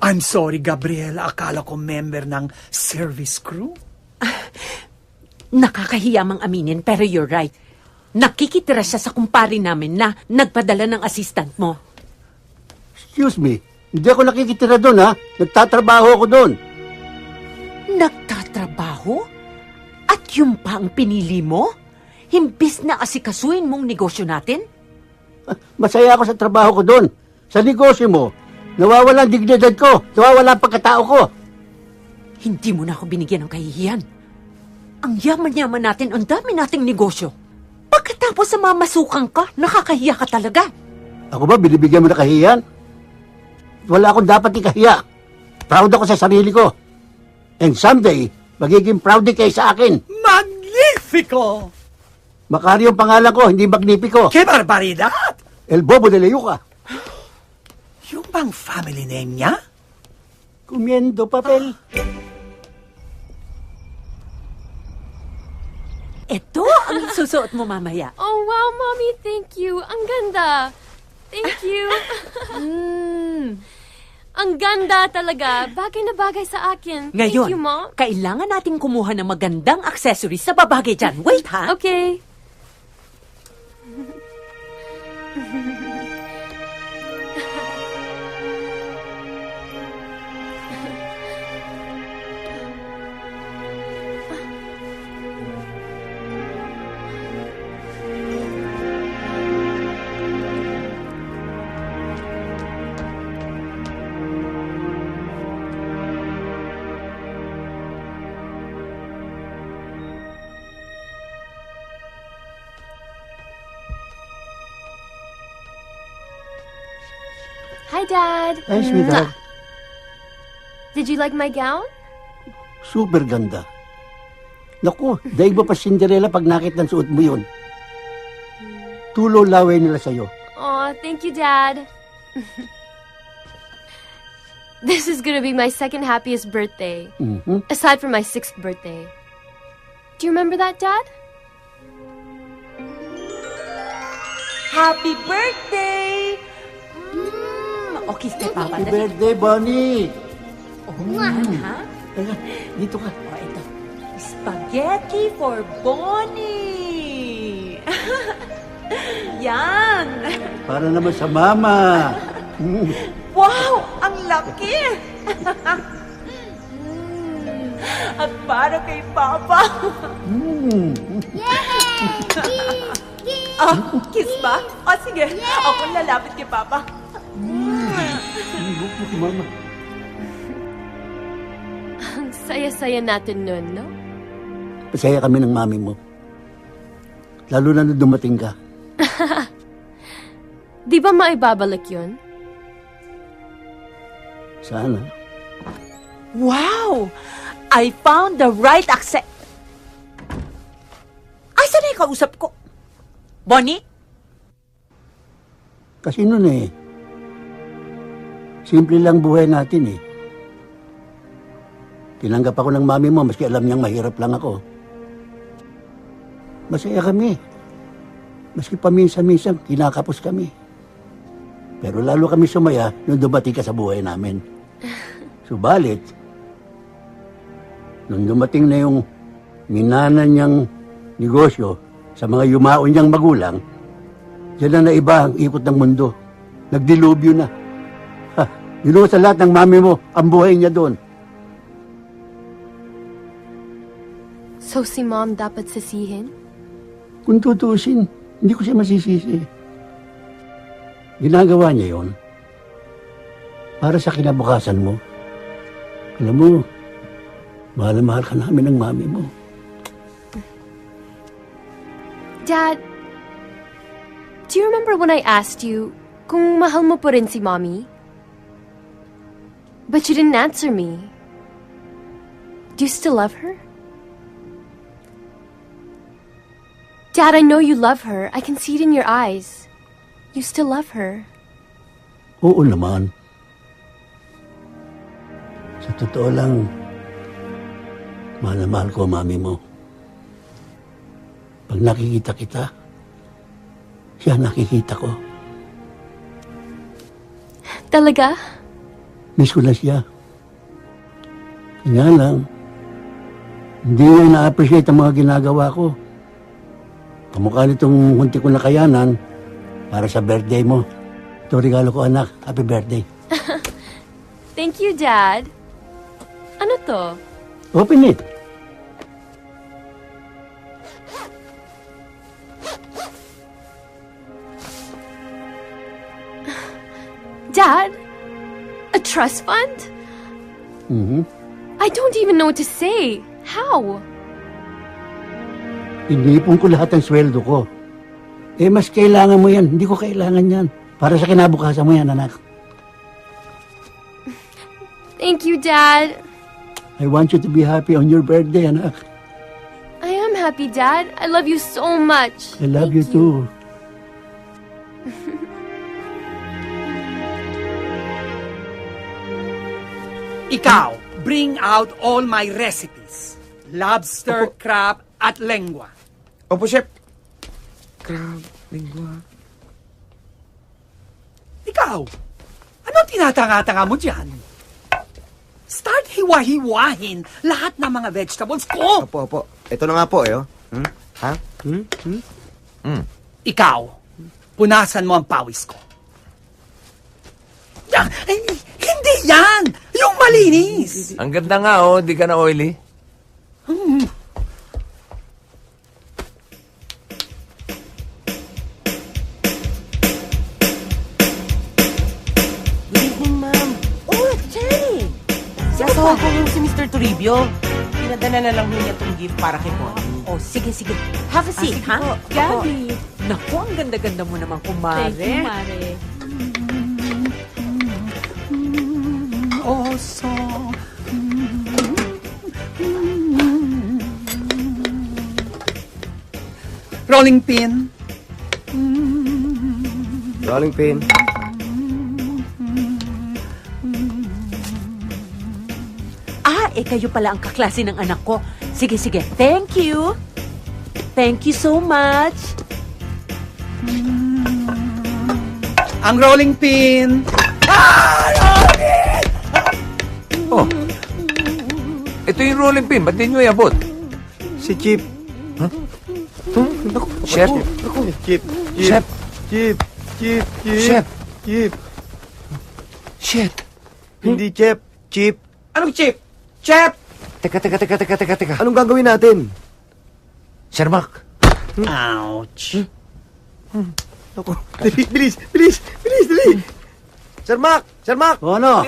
I'm sorry, Gabriela. Akala ko member ng service crew. Nakakahiya mang aminin, pero you're right. Nakikitira siya sa kumpare namin na nagpadala ng assistant mo. Excuse me. Hindi ako nakikitira doon, ha? Nagtatrabaho ako doon. Nagtatrabaho? At yung pa ang pinili mo? Himbis na asikasuin mong negosyo natin? Masaya ako sa trabaho ko doon. Sa negosyo mo, nawawala ang dignidad ko. Nawawala ang pagkatao ko. Hindi mo na ako binigyan ng kahihiyan. Ang yaman-yaman natin, ang dami nating negosyo. Pagkatapos sa mamasukan ka, nakakahiya ka talaga. Ako ba, binibigyan mo na kahihiyan? Wala akong dapat ikahiya. Proud ako sa sarili ko. And someday, magiging proud din kayo sa akin. Magnifico! Macario ang pangalan ko, hindi Magnifico. ¡Qué barbaridad! El Bobo de Leyuca. Yung bang family name niya? Comiendo papel. Ito ang susuot mo mamaya. Oh, wow, Mommy. Thank you. Ang ganda. Thank you. Ang ganda talaga. Bagay na bagay sa akin. Ngayon, Thank you, Mom. kailangan nating kumuha ng magandang accessories sa babagay dyan. Wait, ha? Okay. Hi, Dad. Hi, sweetheart. Did you like my gown? Super ganda. Naku, daig ba pa Cinderella pag nakita ng suot mo yun? Tulo laway nila sa'yo. Aw, thank you, Dad. This is gonna be my second happiest birthday. Aside from my 6th birthday. Do you remember that, Dad? Happy birthday! O, kiss kay Papa. Happy birthday, Bonnie! Oo nga, ha? Teka, dito ka. O, ito. Spaghetti for Bonnie! Yan! Para naman sa mama. Wow! Ang laki! At para kay Papa. Oh, kiss ba? O, sige. Ako lalapit kay Papa. Mama. Ang saya-saya natin nun, no? Masaya kami ng mami mo. Lalo na nung dumating ka. Di ba maibabalik yun? Sana. Wow! I found the right accent. Asa na yung kausap ko? Bonnie? Kasi nun simple lang buhay natin Tinanggap ako ng mami mo, maski alam niyang mahirap lang ako. Masaya kami. Maski paminsan-minsan, kinakapos kami. Pero lalo kami sumaya nung dumating ka sa buhay namin. Subalit, nung dumating na yung minana niyang negosyo sa mga yumaon niyang magulang, diyan na naiba ang ikot ng mundo. Nagdilubyo na. Yun sa lahat ng mami mo, ang buhay niya doon. So si Mom dapat sisihin? Kung tutuusin, hindi ko siya masisisi. Ginagawa niya yon para sa kinabukasan mo. Alam mo, mahal na mahal ka namin ng mami mo. Dad, do you remember when I asked you kung mahal mo pa rin si Mommy? But you didn't answer me. Do you still love her? Dad, I know you love her. I can see it in your eyes. You still love her. Oo naman. Sa totoo lang, mahal na mahal ko ang mami mo. Pag nakikita kita, siya nakikita ko. Talaga? Miss ko na siya. Kaya lang, hindi niya na-appreciate ang mga ginagawa ko. Kamukha nitong hunti ko na kayanan para sa birthday mo. Ito regalo ko, anak. Happy birthday. Thank you, Dad. Ano to? Open it. Dad? A trust fund? Mhm. I don't even know what to say. How? Inipon ko lahat ng sweldo ko. Mas kailangan mo yan. Hindi ko kailangan yan. Para sa kinabukasan mo yan, anak. Thank you, Dad. I want you to be happy on your birthday, anak. I am happy, Dad. I love you so much. I love you too. Ikaw, bring out all my recipes. Lobster, crab, at lengua. Opo, Chef. Crab, lingua. Ikaw, ano tinatanga-tanga mo dyan? Start hiwa-hiwahin lahat ng mga vegetables ko. Opo. Ito na nga po, Ha? Ikaw, punasan mo ang pawis ko. Hindi yan! Yung malinis! Ang ganda nga, di ka na oily. Good evening, ma'am. Oh, Cherry! Sasawag ko yung si Mr. Toribio. Pinadala na lang niya itong gift para kay Bonnie. Oh, sige. Have a seat, sige ha? po. Gabi. Naku, ang ganda-ganda mo naman, kumare. Thank you, Mare. Oso. Rolling pin. Rolling pin. Kayo pala ang kaklase ng anak ko. Sige. Thank you. Thank you so much. Ang rolling pin! Oh. Ito yung rolling pin. Ba't di nyo iabot? Si Chip. Huh? Chef? Chip. Chef? Chip. Chef? Chip. Shit. Hindi Chip. Chip. Anong chip? Chef! Teka. Anong gagawin natin? Sir Mac. Ouch. Ako. Bilis. Sir Mac! O ano?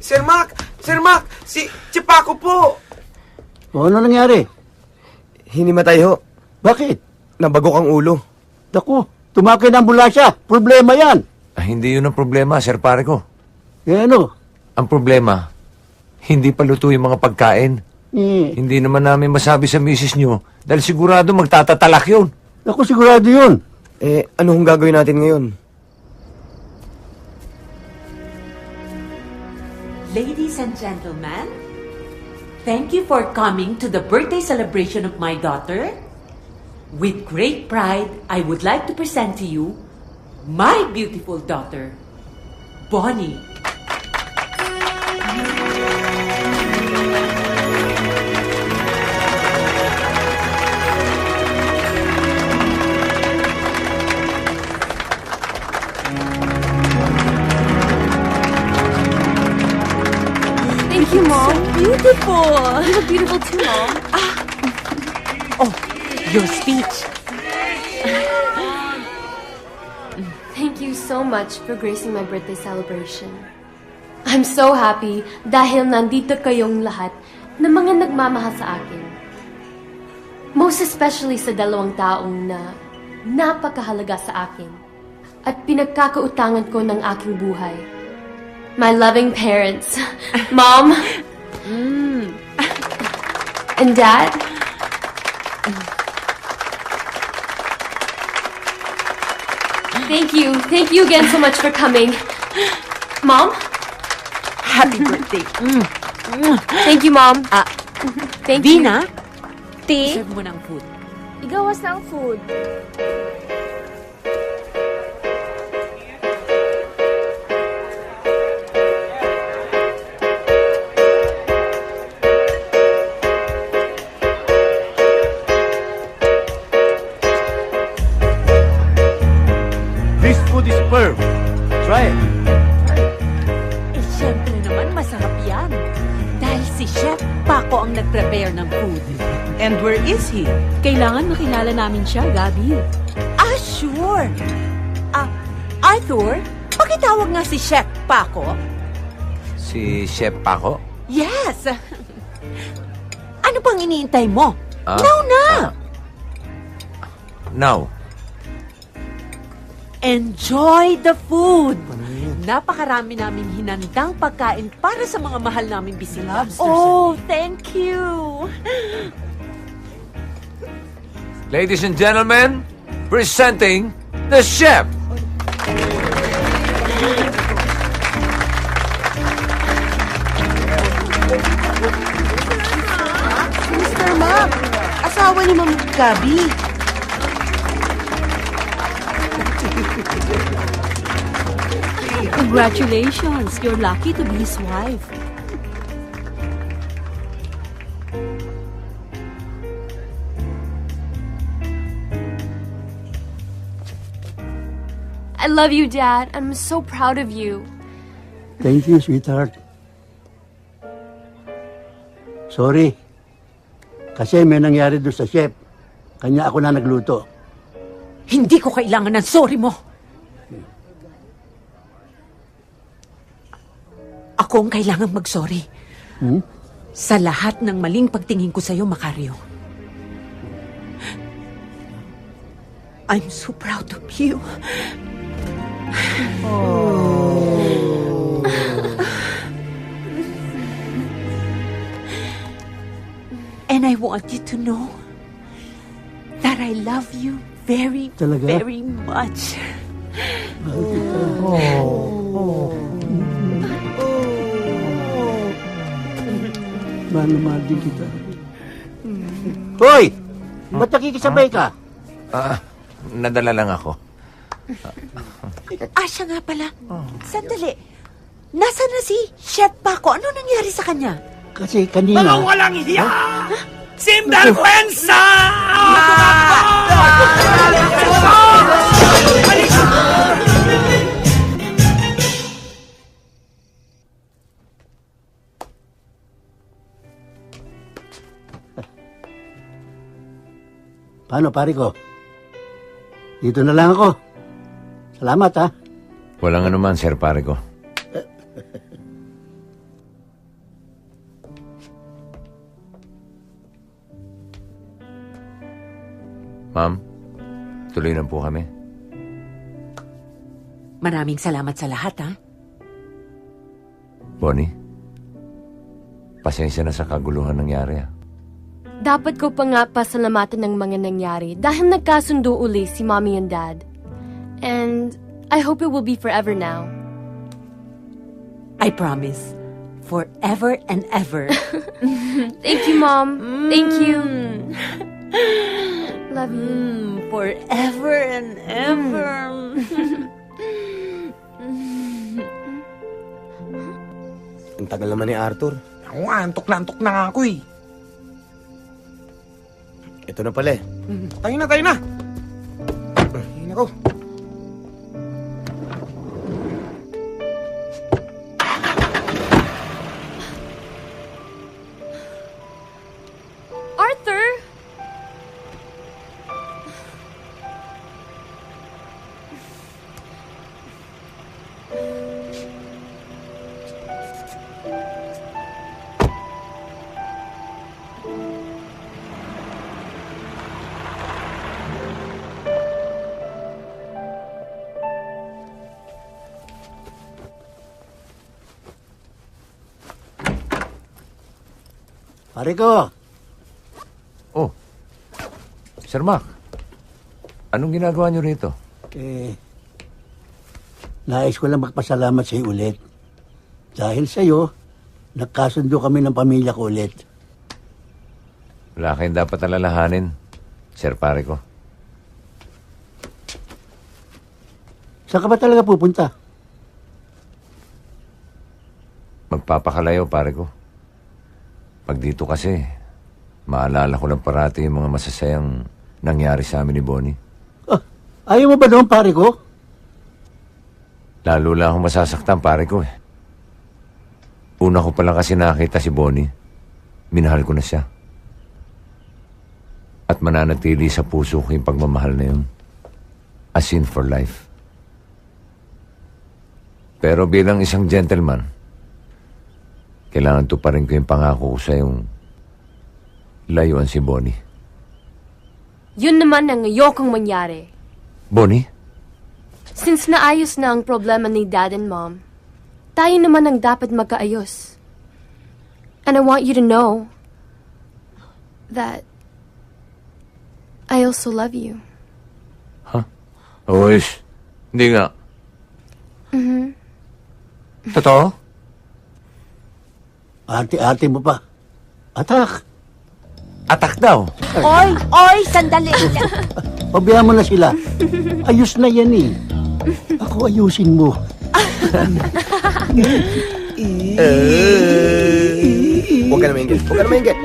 Sir Mac! Si Paco po! O ano nangyari? Hinimatay ho. Bakit? Nabagok ang ulo. Naku, tumakay ng ambulansya. Problema yan. Hindi yun ang problema, Sir Pare ko. Eh ano? Ang problema, hindi pa luto yung mga pagkain. Hindi naman namin masabi sa misis nyo dahil sigurado magtatatalak yun. Naku, sigurado yun. Anong gagawin natin ngayon? Ladies and gentlemen, thank you for coming to the birthday celebration of my daughter. With great pride, I would like to present to you my beautiful daughter, Bonnie. Thank you, Mom. Beautiful. You look beautiful too, Mom. Oh, your speech. Thank you so much for gracing my birthday celebration. I'm so happy dahil nandito kayong lahat na mga nagmamahal sa akin. Most especially sa dalawang taong na napakahalaga sa akin at pinagkakautangan ko ng aking buhay. My loving parents, Mom, and Dad. Thank you again so much for coming. Mom? Happy birthday. Thank you, Mom. Thank you. Vina, Tea? serve mo ng food. Igawas ng food. This food is superb. Try it. Eh, syempre naman, masarap yan. Dahil si Chef Paco ang nag-prepare ng food. And where is he? Kailangan makilala namin siya, Gabi. Sure. Arthur, pakitawag nga si Chef Paco. Si Chef Paco? Yes. Ano pang iniintay mo? Ah, Now na! Now. Enjoy the food! Napakarami namin hinandang pagkain para sa mga mahal naming bisita. Oh, thank you! Ladies and gentlemen, presenting the chef. Mr. Mac, asawa ni Ma'am Gabi. Congratulations! You're lucky to be his wife. I love you, Dad. I'm so proud of you. Thank you, sweetheart. Sorry. Kasi may nangyari doon sa chef. Kanya ako na nagluto. Hindi ko kailangan ng sorry mo. Ako ang kailangan mag-sorry. Sa lahat ng maling pagtingin ko sa'yo, Macario. I'm so proud of you. And I want you to know that I love you very, Talaga? very much. Mahal na mahal din kita. Hoy! Ba't nakikisabay ka? Nadala lang ako. Siya nga pala. Sandali. Nasaan na si Chef Paco? Ano nangyari sa kanya? Kasi kanina... Mga walang hiya! Sinvergüenza! Paano, pare ko? Dito na lang ako. Salamat, ha? Walang anuman, Sir pare ko. Ma'am, tuloy na po kami. Maraming salamat sa lahat, ha? Bonnie, pasensya na sa kaguluhan nangyari, ha? Dapat ko pa nga pasalamatan ng mga nangyari dahil nagkasundo uli si Mommy and Dad. And I hope it will be forever now. I promise. Forever and ever. Thank you, Mom. Thank you. Love you. Forever and ever. Ang tagal naman ni Arthur. Ako nga, antok na nga ako eh. Ito na pala eh. Tayo na. Ay, nako. Arthur! Pare ko, Oh, Sir Mac, anong ginagawa niyo rito? nais ko lang magpasalamat sa iyo ulit. Dahil sa iyo, nagkasundo kami ng pamilya ko ulit. Wala kayong dapat alalahanin, Sir pare ko. Saan ka ba talaga pupunta? Magpapakalayo, pare ko. Pag dito kasi, maalala ko lang parati yung mga masasayang nangyari sa amin ni Bonnie. Ayaw mo ba doon, pare ko? Lalo lang akong masasaktan, pare ko eh. Una ko pa lang kasi nakita si Bonnie. Minahal ko na siya. At mananatili sa puso ko yung pagmamahal na yun. As in for life. Pero bilang isang gentleman, kailangan to pa rin ko yung pangako ko sa yung layuan si Bonnie. Yun naman ang ayokong mangyari. Bonnie? Since naayos na ang problema ni Dad and Mom, tayo naman ang dapat magkaayos. And I want you to know that I also love you. Oish, hindi nga. Totoo? Ate-ate mo pa. Atak! Atak daw? Oy, sandali. Pabayaan mo na sila. Ayos na yan eh. Ako ayusin mo. Huwag ka na maingit. Huwag ka na maingit.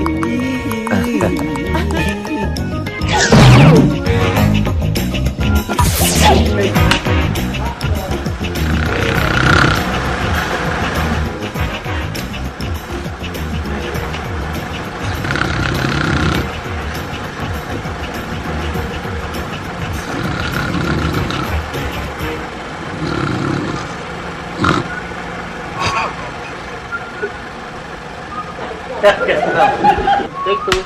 Take two.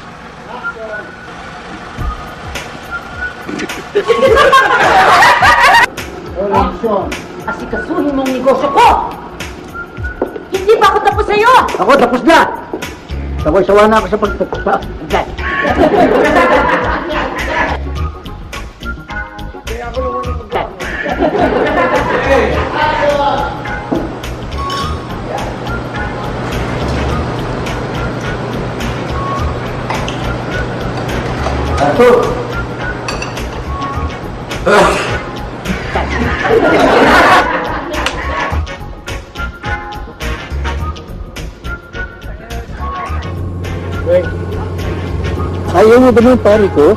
Asikasuhin mong negosyo ko! Hindi pa ako tapos sa'yo! Ako, tapos na! Sawa na ako sa pagtatapos. Arthur! Ayaw mo ba ng pare ko?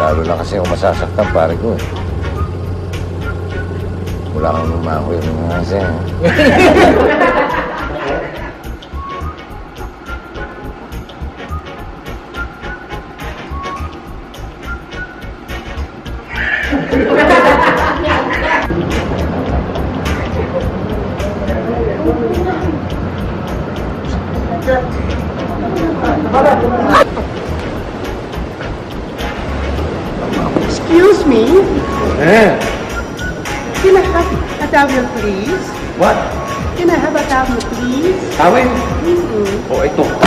Lalo na kasi ako masasaktan, pare ko eh. Wala kang lumakoy ng mga kasi. Excuse me? Can I have a towel, please? What? Can I have a towel, please? Tawin? Mm-hmm. Oh, ito.